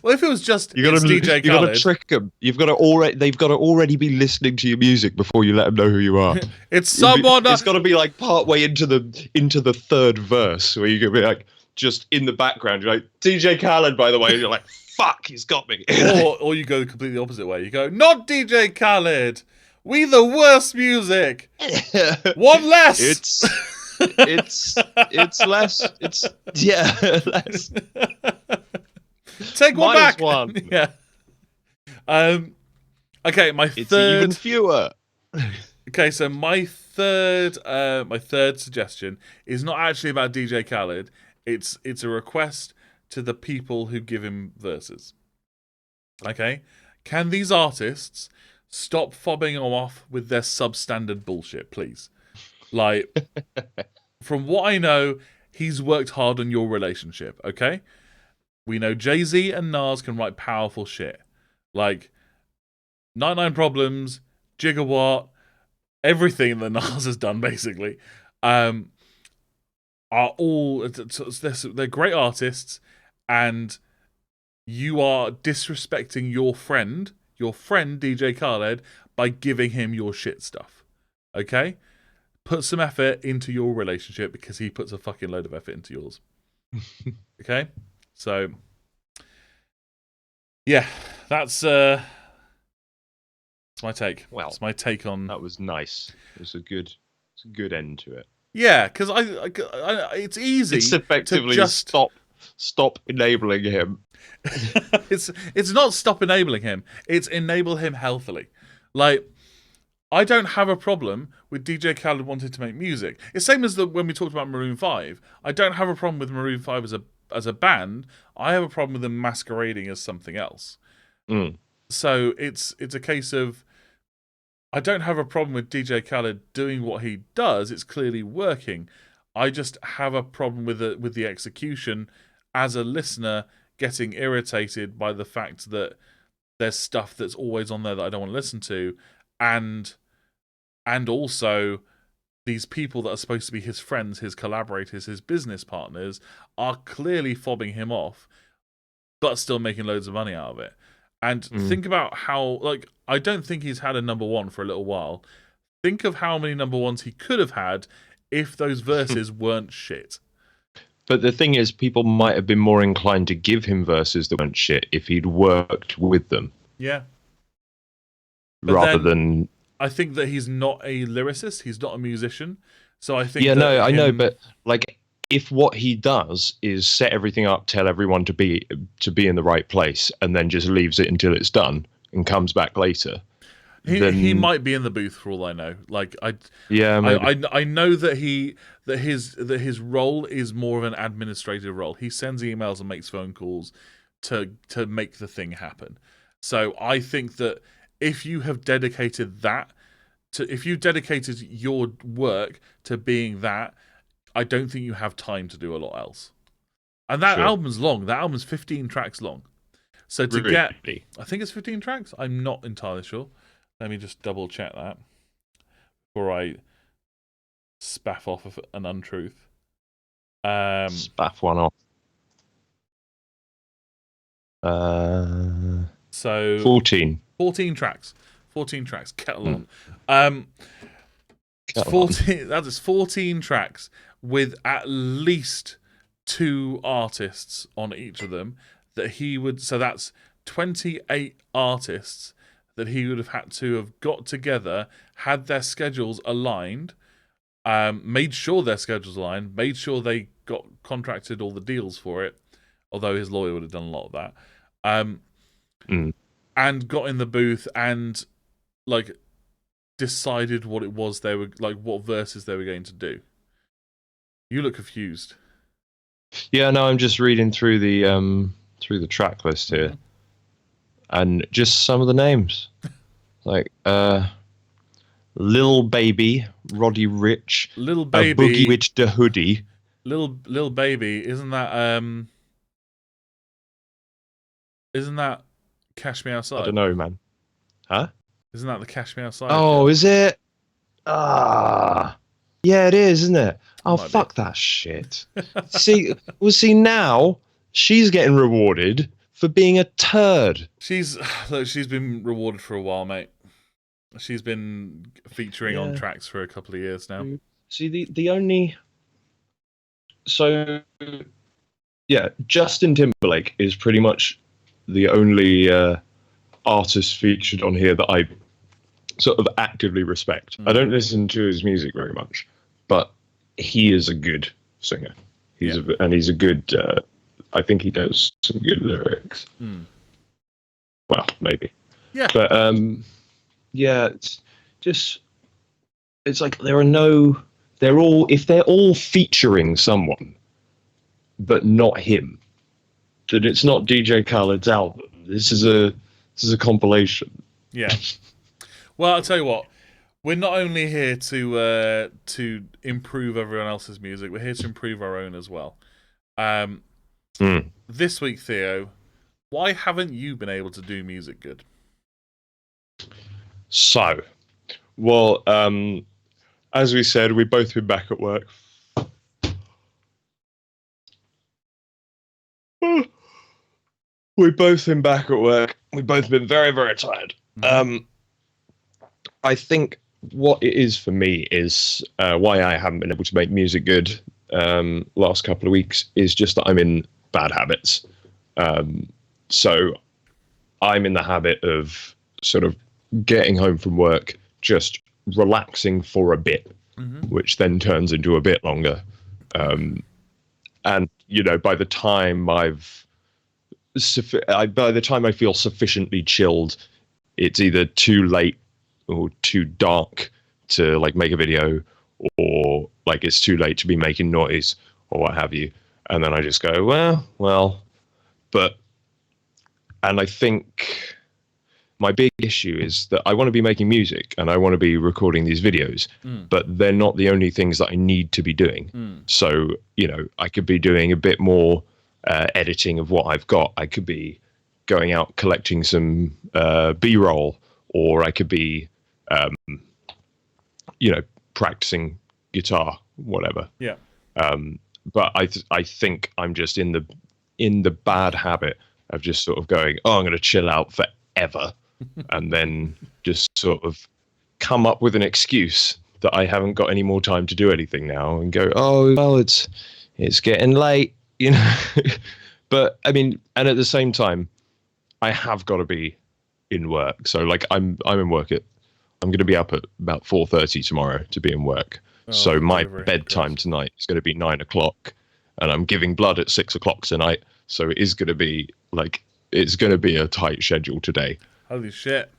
Well, if it was just DJ Khaled, you got to trick them. They've got to already be listening to your music before you let them know who you are. It's someone. It's got to be like part way into the third verse, where you can be like, just in the background, you're like, DJ Khaled, by the way, and you're like, fuck, he's got me. or you go the completely opposite way. You go, not DJ Khaled. We the worst music. One less. It's less. It's less. Take one back. One. Yeah. Okay, It's even fewer. Okay, so my third suggestion is not actually about DJ Khaled. It's a request to the people who give him verses. Okay, Can these artists stop fobbing him off with their substandard bullshit, please? Like, from what I know, he's worked hard on your relationship, okay? We know Jay-Z and Nas can write powerful shit. Like, 99 Problems, Gigawatt, everything that Nas has done, basically, are all... They're great artists, and you are disrespecting your friend DJ Khaled, by giving him your shit stuff. Okay? Put some effort into your relationship, because he puts a fucking load of effort into yours. Okay? So, yeah, that's my take. Well, it's my take on... That was nice. It's a good end to it. Yeah, because it's easy. It's effectively to just stop enabling him. It's not stop enabling him. It's enable him healthily. Like, I don't have a problem with DJ Khaled wanting to make music. It's same as when we talked about Maroon 5. I don't have a problem with Maroon 5 as a band. I have a problem with them masquerading as something else. So it's a case of, I don't have a problem with DJ Khaled doing what he does. It's clearly working. I just have a problem with the execution as a listener, getting irritated by the fact that there's stuff that's always on there that I don't want to listen to, and also these people that are supposed to be his friends, his collaborators, his business partners, are clearly fobbing him off, but still making loads of money out of it. And think about how, like, I don't think he's had a number one for a little while. Think of how many number ones he could have had if those verses weren't shit. But the thing is, people might have been more inclined to give him verses that weren't shit if he'd worked with them. Yeah. Rather than... I think that he's not a lyricist. He's not a musician. So I think... Yeah, no, I know, but, like, if what he does is set everything up, tell everyone to be in the right place, and then just leaves it until it's done and comes back later... He might be in the booth for all I know. Like I know that his role is more of an administrative role. He sends emails and makes phone calls to make the thing happen. So I think that if you have dedicated your work to being that, I don't think you have time to do a lot else. And that album's long. That album's 15 tracks long. So to get, I think it's 15 tracks. I'm not entirely sure. Let me just double check that before I spaff off of an untruth. Spaff one off. So 14 tracks. 14 tracks. Kettle on. That is 14 tracks with at least 2 artists on each of them that he would. So that's 28 artists that he would have had to have got together, had their schedules aligned, made sure their schedules aligned, made sure they got contracted all the deals for it, although his lawyer would have done a lot of that, and got in the booth and, like, decided what it was they were, like, what verses they were going to do. You look confused. Yeah, no, I'm just reading through the track list here. And just some of the names, like Lil Baby, Roddy Rich, Lil Baby, Boogie Witch the Hoodie. Lil Baby, isn't that Cash Me Outside? I don't know, man. Huh? Isn't that the Cash Me Outside? Oh, is it? Yeah, it is, isn't it? Oh, fuck that shit. see now she's getting rewarded for being a turd. She's been rewarded for a while, mate. She's been featuring on tracks for a couple of years now. See, the only... So, yeah, Justin Timberlake is pretty much the only artist featured on here that I sort of actively respect. I don't listen to his music very much, but he is a good singer. He's a good... I think he does some good lyrics. Well, maybe. Yeah. But yeah, it's like if they're all featuring someone, but not him, then it's not DJ Khaled's album. This is This is a compilation. Yeah. Well, I'll tell you what. We're not only here to improve everyone else's music, we're here to improve our own as well. This week, Theo, why haven't you been able to do music good? So, well, as we said, we've both been back at work. We've both been back at work. We've both been very, very tired. I think what it is for me is why I haven't been able to make music good last couple of weeks is just that I'm in bad habits. So I'm in the habit of sort of getting home from work, just relaxing for a bit, which then turns into a bit longer. And, you know, by the time I feel sufficiently chilled, it's either too late or too dark to like make a video, or like it's too late to be making noise or what have you. And then I just go, and I think my big issue is that I want to be making music and I want to be recording these videos, but they're not the only things that I need to be doing. So, you know, I could be doing a bit more editing of what I've got. I could be going out collecting some B-roll, or I could be, you know, practicing guitar, whatever. Yeah. But I think I'm just in the bad habit of just sort of going, oh, I'm going to chill out forever, and then just sort of come up with an excuse that I haven't got any more time to do anything now, and go, oh, well, it's getting late, you know. But I mean, and at the same time, I have got to be in work. So like I'm in work I'm going to be up at about 4:30 tomorrow to be in work. So my bedtime tonight is going to be 9:00, and I'm giving blood at 6:00 tonight. So it is going to be like, it's going to be a tight schedule today. Holy shit.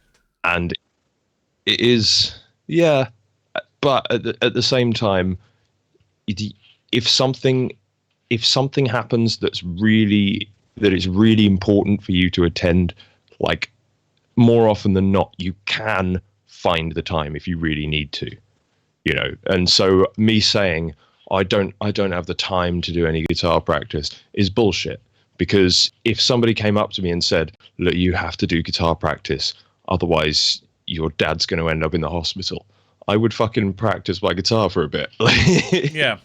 And it is, yeah. But at the same time, if something happens that is really important for you to attend, like, more often than not, you can find the time if you really need to, you know. And so me saying I don't have the time to do any guitar practice is bullshit, because if somebody came up to me and said, look, you have to do guitar practice, otherwise your dad's going to end up in the hospital, I would fucking practice my guitar for a bit. Yeah.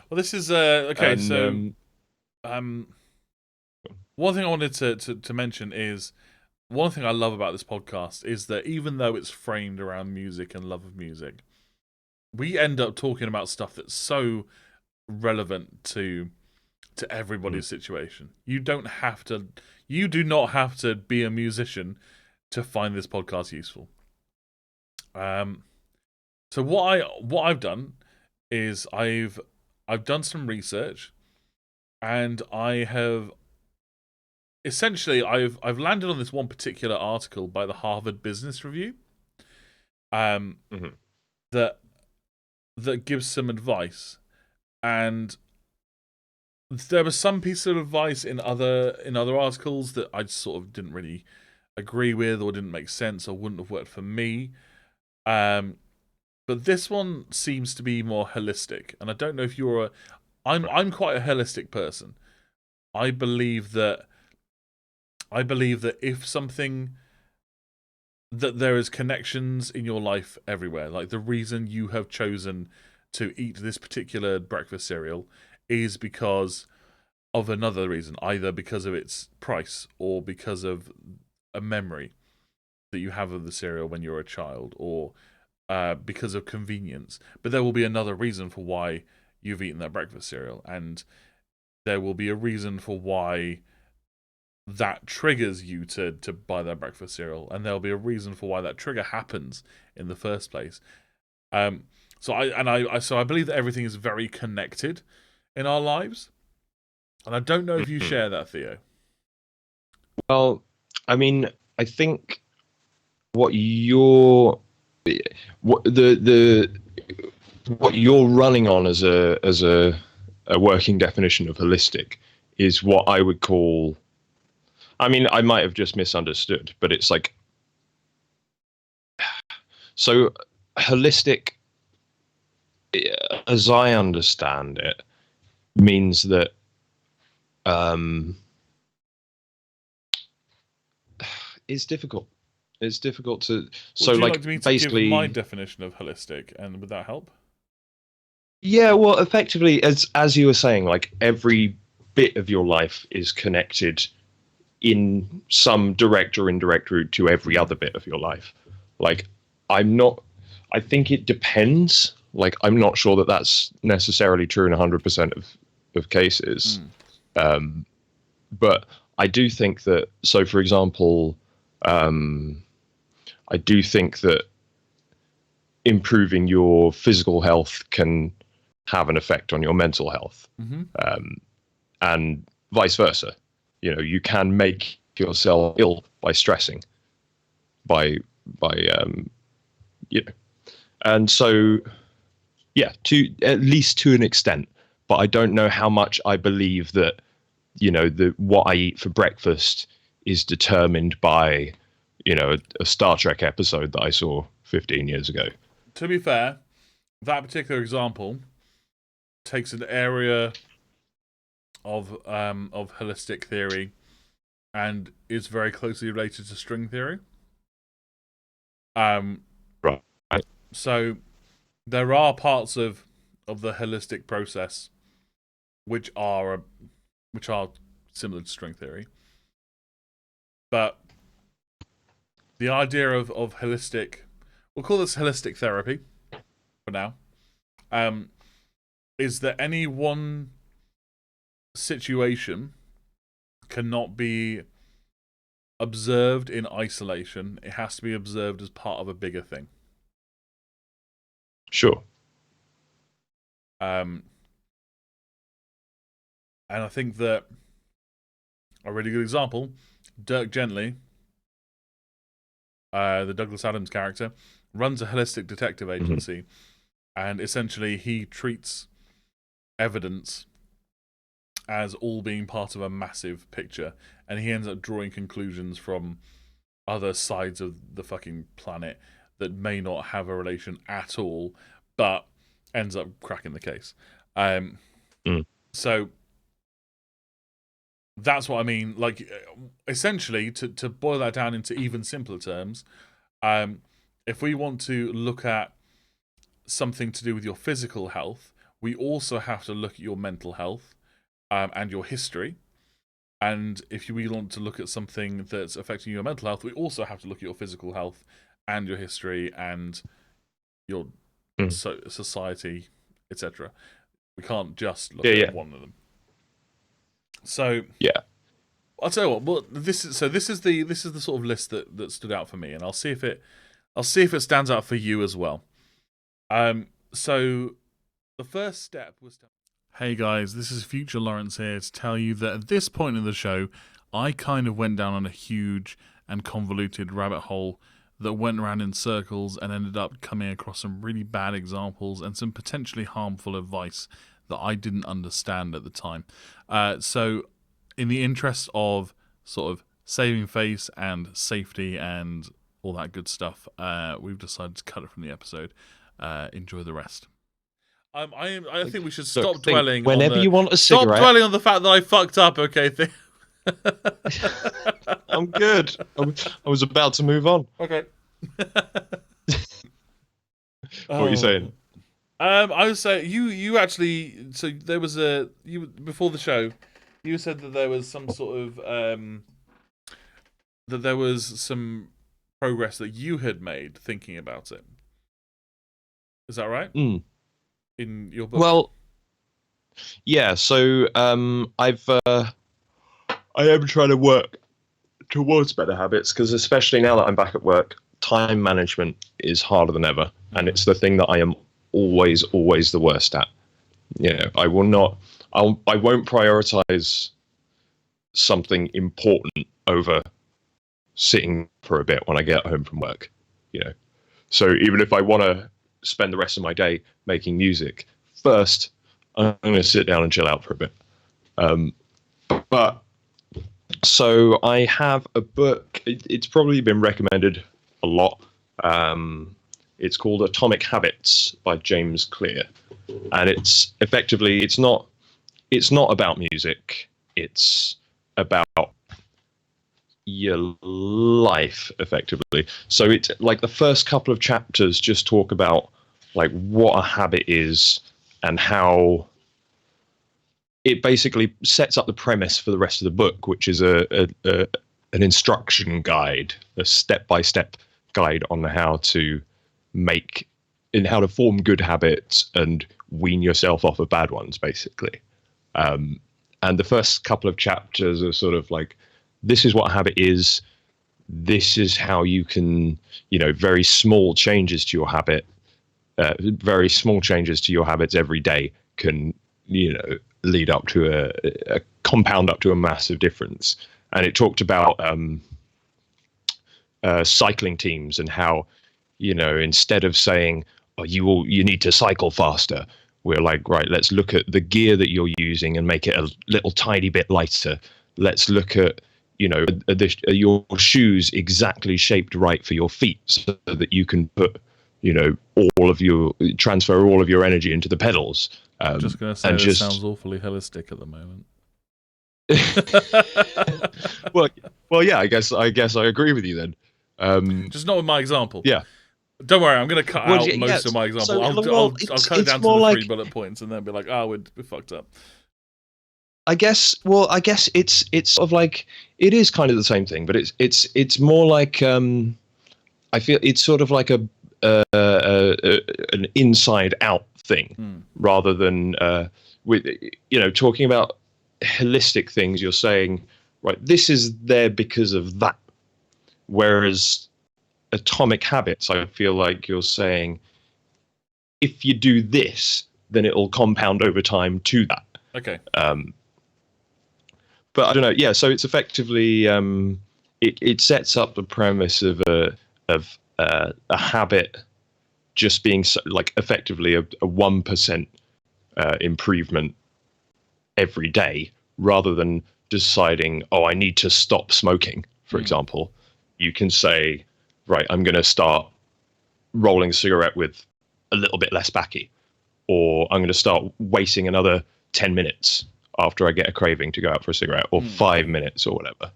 Well, this is okay. And, so one thing I wanted to mention is, one thing I love about this podcast is that even though it's framed around music and love of music, we end up talking about stuff that's so relevant to everybody's situation. You do not have to be a musician to find this podcast useful. So what I've done is I've done some research, and I've landed on this one particular article by the Harvard Business Review, that gives some advice, and there was some piece of advice in other articles that I sort of didn't really agree with, or didn't make sense, or wouldn't have worked for me. But this one seems to be more holistic, and I don't know if you're I'm quite a holistic person. I believe that if something, that there is connections in your life everywhere. Like, the reason you have chosen to eat this particular breakfast cereal is because of another reason, either because of its price or because of a memory that you have of the cereal when you're a child, or because of convenience. But there will be another reason for why you've eaten that breakfast cereal, and there will be a reason for why that triggers you to buy that breakfast cereal, and there'll be a reason for why that trigger happens in the first place. So I believe that everything is very connected in our lives, and I don't know if you share that, Theo. Well, I mean, I think what you're running on as a working definition of holistic is what I would call, I mean, I might have just misunderstood, but it's like, so holistic, as I understand it, means that it's difficult. It's difficult to. So, Would you like, like me to give my basically, definition of holistic, and would that help? yeah. Well, effectively, as you were saying, like every bit of your life is connected in some direct or indirect route to every other bit of your life. Like, I'm not. I think it depends. Like, I'm not sure that that's necessarily true in 100% of cases. But I do think that. So, for example, I do think that improving your physical health can have an effect on your mental health, Mm-hmm. and vice versa. You know, you can make yourself ill by stressing, by you know, and so yeah, to at least to an extent. But I don't know how much I believe that, you know, the what I eat for breakfast is determined by, you know, a Star Trek episode that I saw 15 years ago. To be fair, that particular example takes an area of holistic theory and is very closely related to string theory. Um, Right. so there are parts of the holistic process which are similar to string theory, but the idea of holistic, we'll call this holistic therapy for now, is that any one situation cannot be observed in isolation. It has to be observed as part of a bigger thing. Sure. And I think that a really good example, Dirk Gently, the Douglas Adams character, runs a holistic detective agency, and essentially he treats evidence as all being part of a massive picture, and he ends up drawing conclusions from other sides of the fucking planet that may not have a relation at all, but ends up cracking the case. So that's what I mean. Like, essentially, to boil that down into even simpler terms, if we want to look at something to do with your physical health, we also have to look at your mental health and your history. And if we want to look at something that's affecting your mental health, we also have to look at your physical health and your history and your society, etc. We can't just look at one of them. So yeah, I'll tell you what. Well, this is the sort of list that stood out for me, and I'll see if it stands out for you as well. So the first step was to... Hey guys, this is Future Lawrence here to tell you that at this point in the show, I kind of went down on a huge and convoluted rabbit hole that went around in circles and ended up coming across some really bad examples and some potentially harmful advice that I didn't understand at the time. So in the interest of sort of saving face and safety and all that good stuff, we've decided to cut it from the episode. Enjoy the rest. I think we should stop dwelling. Whenever on you want a cigarette, stop dwelling on the fact that I fucked up. Okay, I'm good. I was about to move on. Okay. What are you saying? I was saying you actually. So there was before the show. You said that there was some sort of that there was some progress that you had made thinking about it. Is that right? In your book? Well, yeah. So I am trying to work towards better habits, because especially now that I'm back at work, time management is harder than ever, and it's the thing that I am always the worst at. You know, I won't prioritize something important over sitting for a bit when I get home from work. You know, so even if I want to spend the rest of my day making music, first I'm going to sit down and chill out for a bit. But So I have a book. It's probably been recommended a lot. It's called Atomic Habits by James Clear, and it's effectively it's not about music. It's about your life, effectively. So it's like the first couple of chapters just talk about like what a habit is and how it basically sets up the premise for the rest of the book, which is an instruction guide, a step-by-step guide on how to make in how to form good habits and wean yourself off of bad ones, basically. And the first couple of chapters are sort of like, this is what a habit is. This is how you can, very small changes to your habit, very small changes to your habits every day can, lead up to a compound up to a massive difference. And it talked about cycling teams and how, instead of saying, oh, you need to cycle faster, we're like, right, let's look at the gear that you're using and make it a little tiny bit lighter. Let's look at, your shoes exactly shaped right for your feet so that you can put, transfer all of your energy into the pedals. I'm just going to say this sounds awfully holistic at the moment. well, yeah. I guess I agree with you then. Just not with my example. Yeah. Don't worry, I'm going to cut out most of my example. So, I'll cut it down to the 3 bullet points and then be like, we're fucked up. I guess it's sort of like it is kind of the same thing, but it's more like I feel it's sort of like an inside out thing rather than with talking about holistic things. You're saying, right, this is there because of that, whereas atomic habits, I feel like you're saying if you do this, then it'll compound over time to that. Okay. But I don't know. Yeah, so it's effectively it sets up the premise of a habit just being like effectively a 1% improvement every day, rather than deciding, oh, I need to stop smoking, for example. You can say, right, I'm going to start rolling a cigarette with a little bit less backy, or I'm going to start waiting another 10 minutes after I get a craving to go out for a cigarette, or 5 minutes or whatever.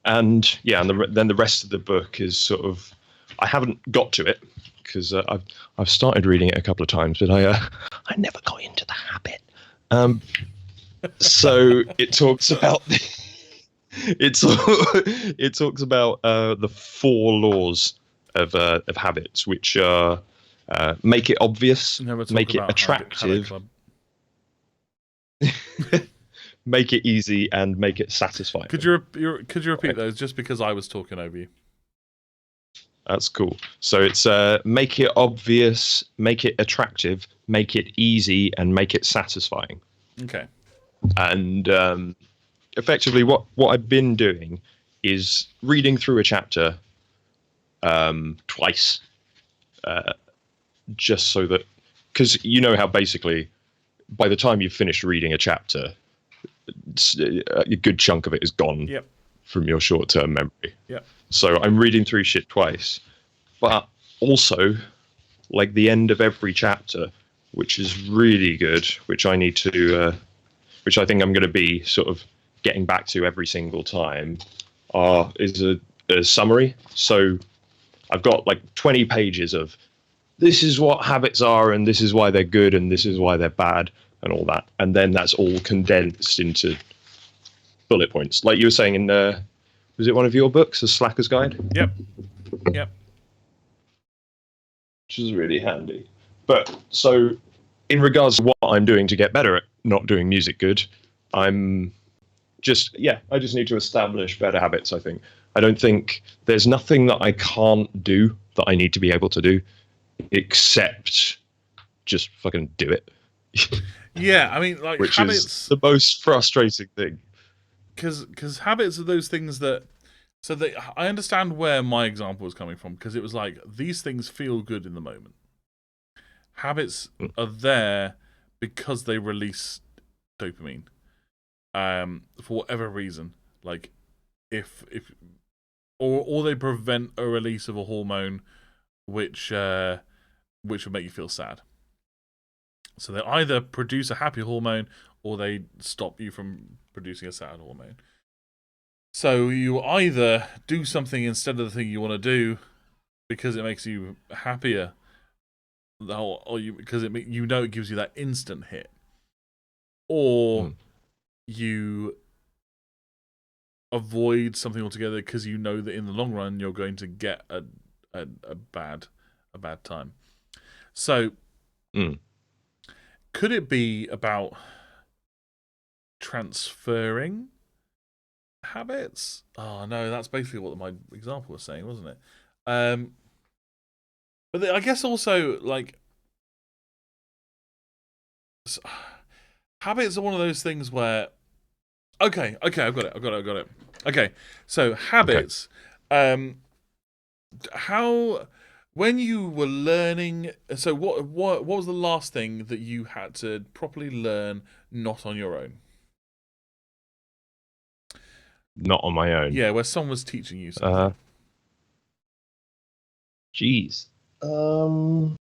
And then the rest of the book is sort of, I haven't got to it because I've started reading it a couple of times, but I never got into the habit. So it talks about it talks about the 4 laws of habits, which are make it obvious, make it attractive, make it easy, and make it satisfying. Could you repeat those just because I was talking over you? That's cool. So it's make it obvious, make it attractive, make it easy, and make it satisfying. Okay. And effectively what I've been doing is reading through a chapter twice, just so that, because you know how basically by the time you've finished reading a chapter, a good chunk of it is gone from your short-term memory. Yep. So I'm reading through shit twice, but also like the end of every chapter, which is really good, which I need to, which I think I'm going to be sort of getting back to every single time, is a summary. So I've got like 20 pages of this is what habits are, and this is why they're good, and this is why they're bad, and all that. And then that's all condensed into bullet points. Like you were saying in, was it one of your books, The Slacker's Guide? Yep. Which is really handy. But so in regards to what I'm doing to get better at not doing music good, I just need to establish better habits, I think. I don't think there's nothing that I can't do that I need to be able to do, except just fucking do it. Yeah, I mean, like, which habits is the most frustrating thing. Because habits are those things that, I understand where my example was coming from, because it was like, these things feel good in the moment. Habits are there because they release dopamine. for whatever reason, like if or they prevent a release of a hormone which would make you feel sad. So they either produce a happy hormone or they stop you from producing a sad hormone. So you either do something instead of the thing you want to do because it makes you happier, or because it gives you that instant hit, or you avoid something altogether because you know that in the long run you're going to get a bad time. So could it be about transferring habits? Oh no, that's basically what my example was saying, wasn't it? But I guess also like habits are one of those things where okay, I've got it. Okay, so habits. Okay. How when you were learning, so what was the last thing that you had to properly learn not on your own? Not on my own. Yeah, where someone was teaching you something. Jeez. I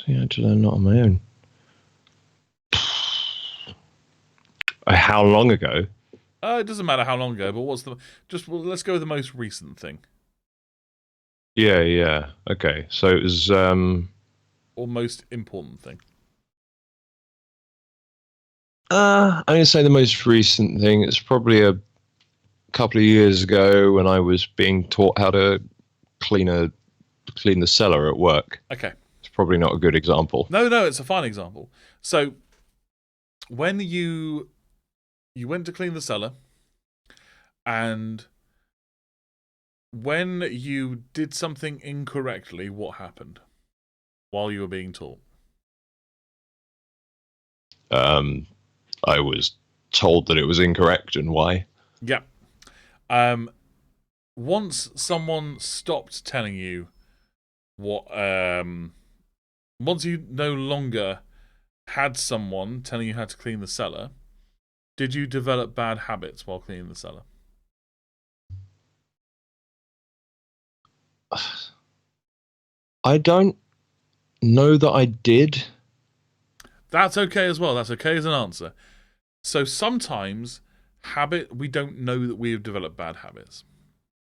had to learn not on my own. How long ago? It doesn't matter how long ago, but let's go with the most recent thing. Yeah. Okay, so it was or most important thing. I'm gonna say the most recent thing. It's probably a couple of years ago when I was being taught how to clean the cellar at work. Okay. It's probably not a good example. No, it's a fine example. So when you went to clean the cellar, and when you did something incorrectly, what happened while you were being taught? I was told that it was incorrect and why. Yeah. Once someone stopped telling you what, once you no longer had someone telling you how to clean the cellar, did you develop bad habits while cleaning the cellar? I don't know that I did. That's okay as well. That's okay as an answer. So sometimes we don't know that we have developed bad habits.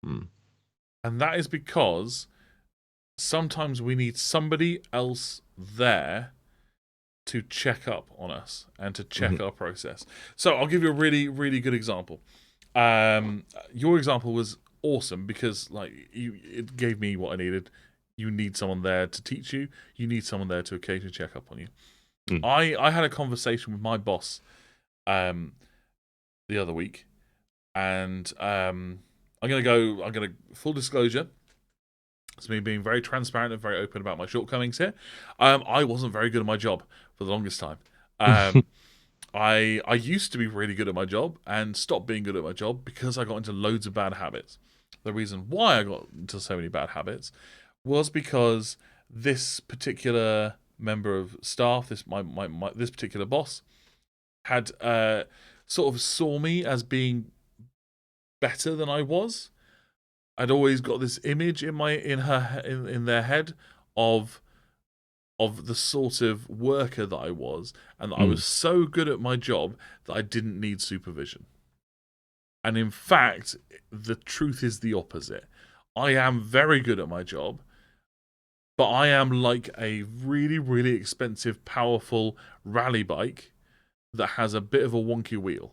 And that is because sometimes we need somebody else there to check up on us and to check our process. So I'll give you a really, really good example. Your example was awesome because it gave me what I needed. You need someone there to teach you. You need someone there to occasionally check up on you. I had a conversation with my boss the other week, and I'm gonna full disclosure. It's me being very transparent and very open about my shortcomings here. I wasn't very good at my job for the longest time. I used to be really good at my job and stopped being good at my job because I got into loads of bad habits. The reason why I got into so many bad habits was because this particular member of staff, this particular boss, had sort of saw me as being better than I was. I'd always got this image in their head of the sort of worker that I was, and that I was so good at my job that I didn't need supervision. And in fact, the truth is the opposite. I am very good at my job, but I am like a really, really expensive, powerful rally bike that has a bit of a wonky wheel.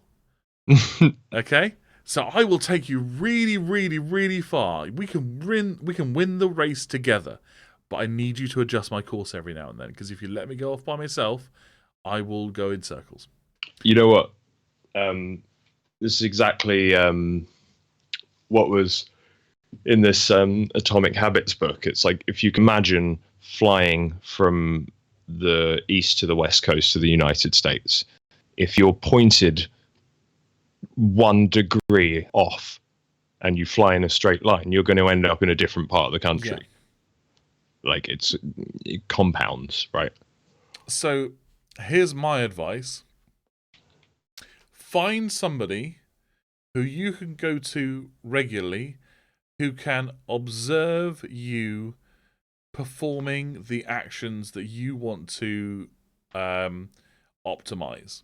Okay? So I will take you really, really, really far. We can win the race together. But I need you to adjust my course every now and then, because if you let me go off by myself, I will go in circles. You know what? This is exactly what was in this Atomic Habits book. It's like if you can imagine flying from the east to the west coast of the United States, if you're pointed 1 degree off and you fly in a straight line, you're going to end up in a different part of the country. Yeah. Like it compounds, right? So here's my advice. Find somebody who you can go to regularly who can observe you performing the actions that you want to optimize.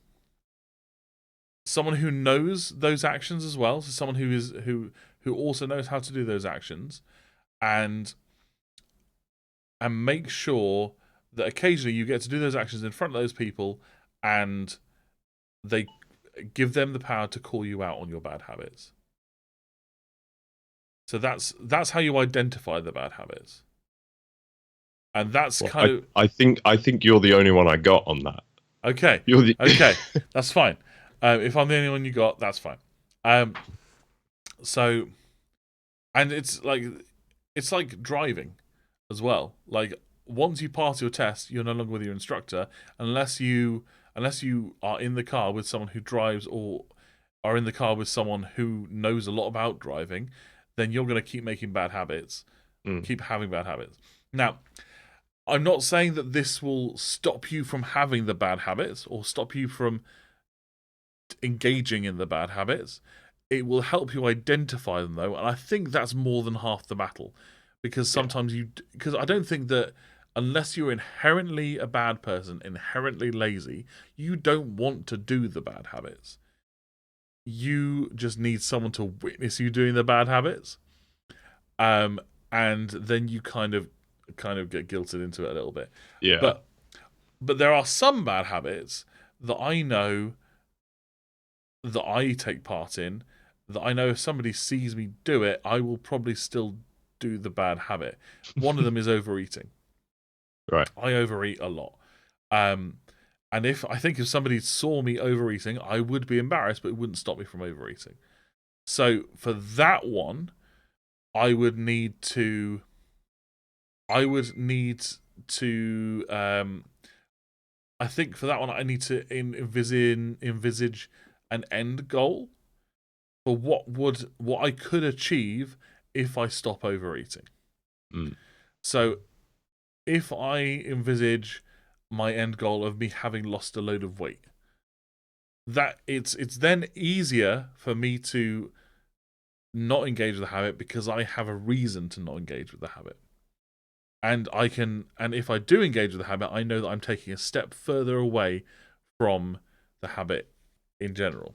Someone who knows those actions as well, so someone who also knows how to do those actions, and make sure that occasionally you get to do those actions in front of those people, and they give them the power to call you out on your bad habits. So that's how you identify the bad habits, and that's I think you're the only one I got on that. Okay. Okay, that's fine. If I'm the only one you got, that's fine. So, and it's like driving as well. Like, once you pass your test, you're no longer with your instructor unless you are in the car with someone who drives, or are in the car with someone who knows a lot about driving. Then you're going to keep making bad habits, keep having bad habits. Now, I'm not saying that this will stop you from having the bad habits or stop you from engaging in the bad habits. It will help you identify them, though, and I think that's more than half the battle. Because sometimes because I don't think that unless you're inherently a bad person, inherently lazy, you don't want to do the bad habits. You just need someone to witness you doing the bad habits, and then you kind of get guilted into it a little bit. Yeah. But there are some bad habits that I know that I take part in, that I know if somebody sees me do it, I will probably still do the bad habit. One of them is overeating. Right. I overeat a lot. And if somebody saw me overeating, I would be embarrassed, but it wouldn't stop me from overeating. So for that one, I think for that one, I need to envisage an end goal for what I could achieve if I stop overeating. So if I envisage my end goal of me having lost a load of weight, that it's then easier for me to not engage with the habit because I have a reason to not engage with the habit. And if I do engage with the habit, I know that I'm taking a step further away from the habit in general.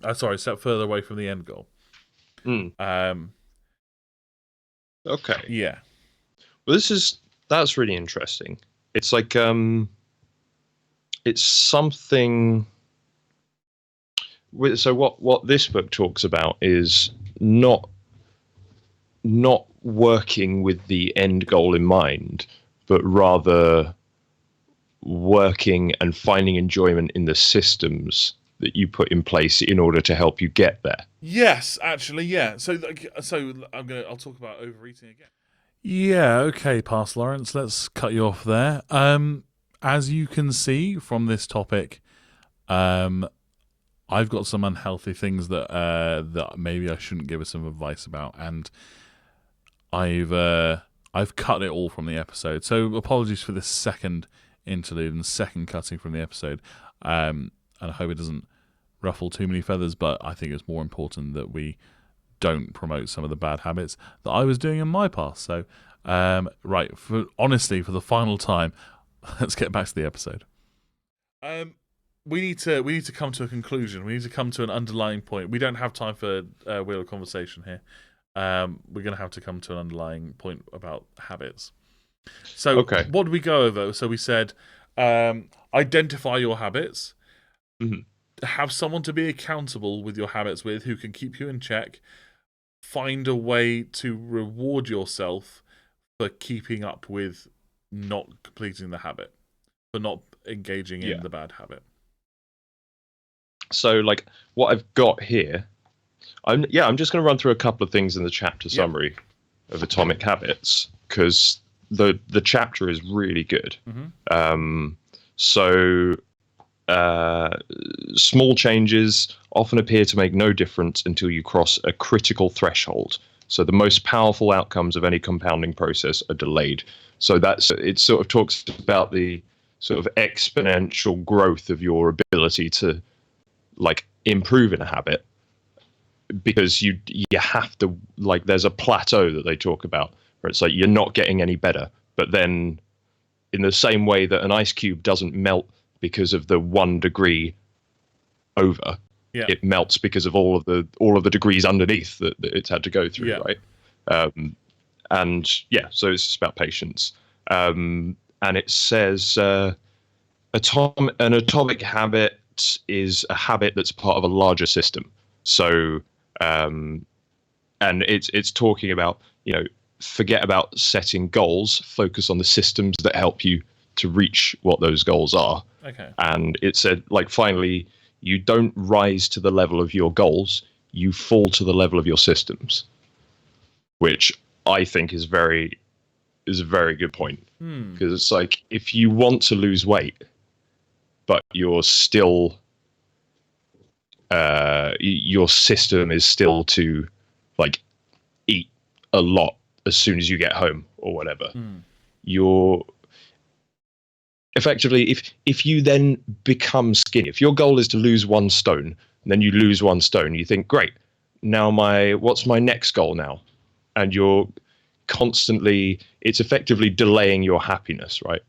A step further away from the end goal. Okay. Yeah. Well, that's really interesting. It's like it's something. So what this book talks about is not working with the end goal in mind, but rather working and finding enjoyment in the systems that you put in place in order to help you get there. Yes, actually, yeah. So I'll talk about overeating again. Yeah, okay, Past Lawrence, let's cut you off there. As you can see from this topic, I've got some unhealthy things that maybe I shouldn't give us some advice about, and I've cut it all from the episode. So apologies for this second interlude and second cutting from the episode. And I hope it doesn't ruffle too many feathers, but I think it's more important that we don't promote some of the bad habits that I was doing in my past. So, right, for the final time, let's get back to the episode. We need to come to a conclusion. We need to come to an underlying point. We don't have time for wheel of conversation here. We're going to have to come to an underlying point about habits. So, what did we go over? So we said, identify your habits. Mm-hmm. Have someone to be accountable with your habits with, who can keep you in check. Find a way to reward yourself for keeping up with not completing the habit, for not engaging in the bad habit. So, like, what I've got here, I'm just going to run through a couple of things in the chapter summary of Atomic Habits, because the chapter is really good. Mm-hmm. Small changes often appear to make no difference until you cross a critical threshold. So the most powerful outcomes of any compounding process are delayed. So it sort of talks about the sort of exponential growth of your ability to like improve in a habit, because you have to, like, there's a plateau that they talk about where it's like you're not getting any better, but then in the same way that an ice cube doesn't melt because of the 1 degree over, Yeah. it melts because of all of the degrees underneath that it's had to go through, Yeah. right? And yeah, so it's just about patience. And it says an atomic habit is a habit that's part of a larger system. So and it's talking about, forget about setting goals, focus on the systems that help you to reach what those goals are. Okay. And it said, like, finally, you don't rise to the level of your goals, you fall to the level of your systems, which I think is a very good point. Because it's like, if you want to lose weight, but you're still your system is still to like eat a lot as soon as you get home or whatever, you're effectively, if you then become skinny, if your goal is to lose 1 stone, and then you lose 1 stone, you think, great, now what's my next goal now? And you're constantly, it's effectively delaying your happiness, right?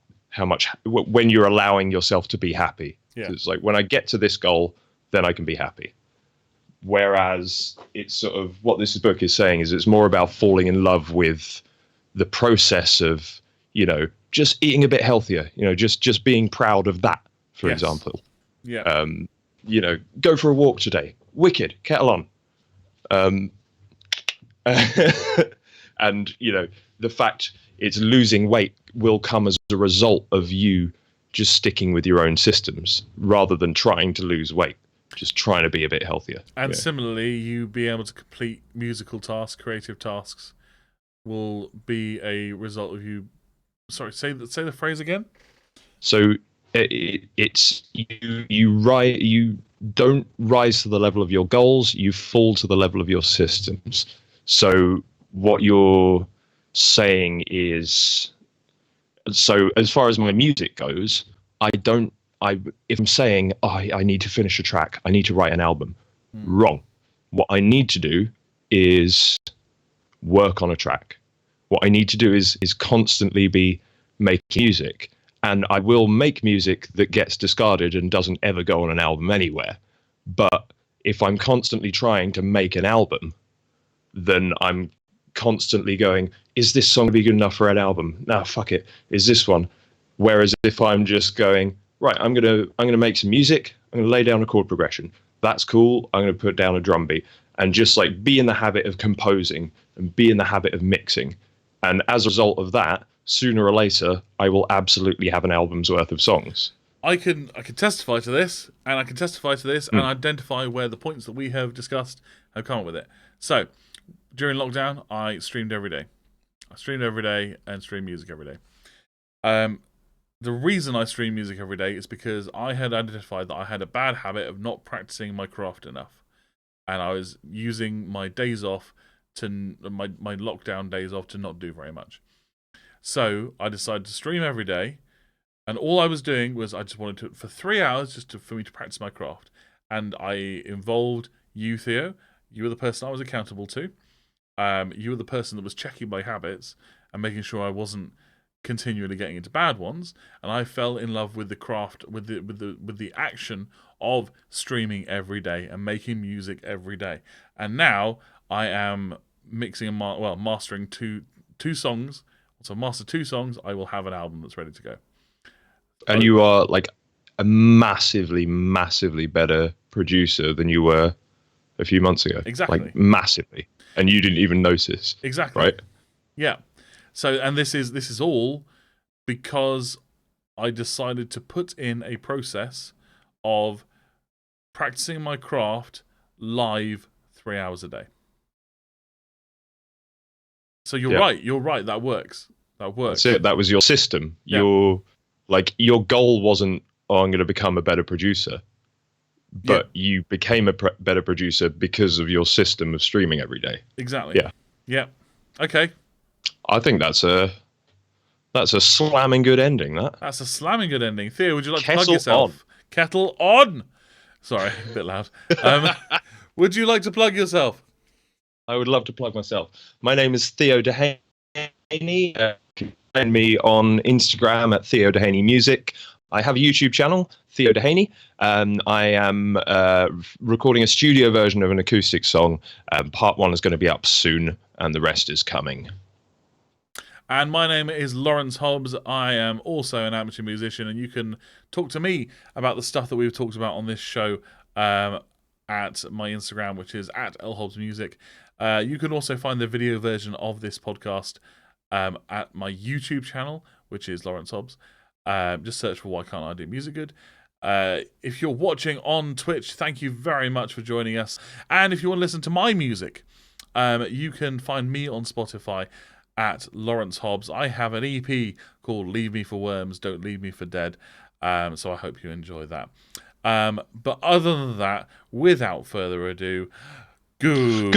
When you're allowing yourself to be happy. Yeah. It's like, when I get to this goal, then I can be happy. Whereas it's sort of what this book is saying is it's more about falling in love with the process of, just eating a bit healthier, just being proud of that, for example. Yeah. Go for a walk today. Wicked, kettle on. And, the fact it's losing weight will come as a result of you just sticking with your own systems rather than trying to lose weight. Just trying to be a bit healthier. And similarly, you be able to complete musical tasks, creative tasks, will be a result of you. Sorry, say the phrase again. So it's you don't rise to the level of your goals. You fall to the level of your systems. So what you're saying is, so as far as my music goes, if I'm saying, I need to finish a track, I need to write an album, wrong. What I need to do is work on a track. What I need to do is constantly be making music, and I will make music that gets discarded and doesn't ever go on an album anywhere. But if I'm constantly trying to make an album, then I'm constantly going, is this song be good enough for an album? Nah, fuck it. Is this one? Whereas if I'm just going, right, I'm gonna make some music, I'm gonna lay down a chord progression. That's cool. I'm gonna put down a drum beat and just like be in the habit of composing and be in the habit of mixing. And as a result of that, sooner or later, I will absolutely have an album's worth of songs. I can testify to this, and I can testify to this, and identify where the points that we have discussed have come up with it. So, during lockdown, I streamed every day. I streamed every day and streamed music every day. The reason I stream music every day is because I had identified that I had a bad habit of not practicing my craft enough, and I was using my days off my lockdown days off to not do very much. So I decided to stream every day, and all I was doing was I just wanted to, for 3 hours, for me to practice my craft. And I involved you, Theo. You were the person I was accountable to. You were the person that was checking my habits and making sure I wasn't continually getting into bad ones. And I fell in love with the craft, with the action of streaming every day and making music every day. And now I am mixing and mastering two songs. So master 2 songs, I will have an album that's ready to go. And you are like a massively, massively better producer than you were a few months ago. Exactly. Like massively. And you didn't even notice. Exactly. Right? Yeah. So, and this is all because I decided to put in a process of practicing my craft live 3 hours a day. So you're right. That works. That's it. That was your system. Yeah. Your goal wasn't, I'm going to become a better producer, but you became a better producer because of your system of streaming every day. Exactly. Yeah. Yeah. Okay. I think that's a That's a slamming good ending. That's a slamming good ending. Theo, would you like to plug Kettle yourself? on. Kettle on. Sorry, a bit loud. Um, would you like to plug yourself? I would love to plug myself. My name is Theo Dehaney. You can find me on Instagram at Theo Dehaney Music. I have a YouTube channel, Theo Dehaney. I am recording a studio version of an acoustic song. Part 1 is going to be up soon, and the rest is coming. And my name is Lawrence Hobbs. I am also an amateur musician, and you can talk to me about the stuff that we've talked about on this show at my Instagram, which is at lhobbsmusic. You can also find the video version of this podcast at my YouTube channel, which is Lawrence Hobbs. Just search for Why Can't I Do Music Good. If you're watching on Twitch, thank you very much for joining us. And if you want to listen to my music, you can find me on Spotify at Lawrence Hobbs. I have an EP called Leave Me for Worms, Don't Leave Me for Dead. So I hope you enjoy that. But other than that, without further ado, good.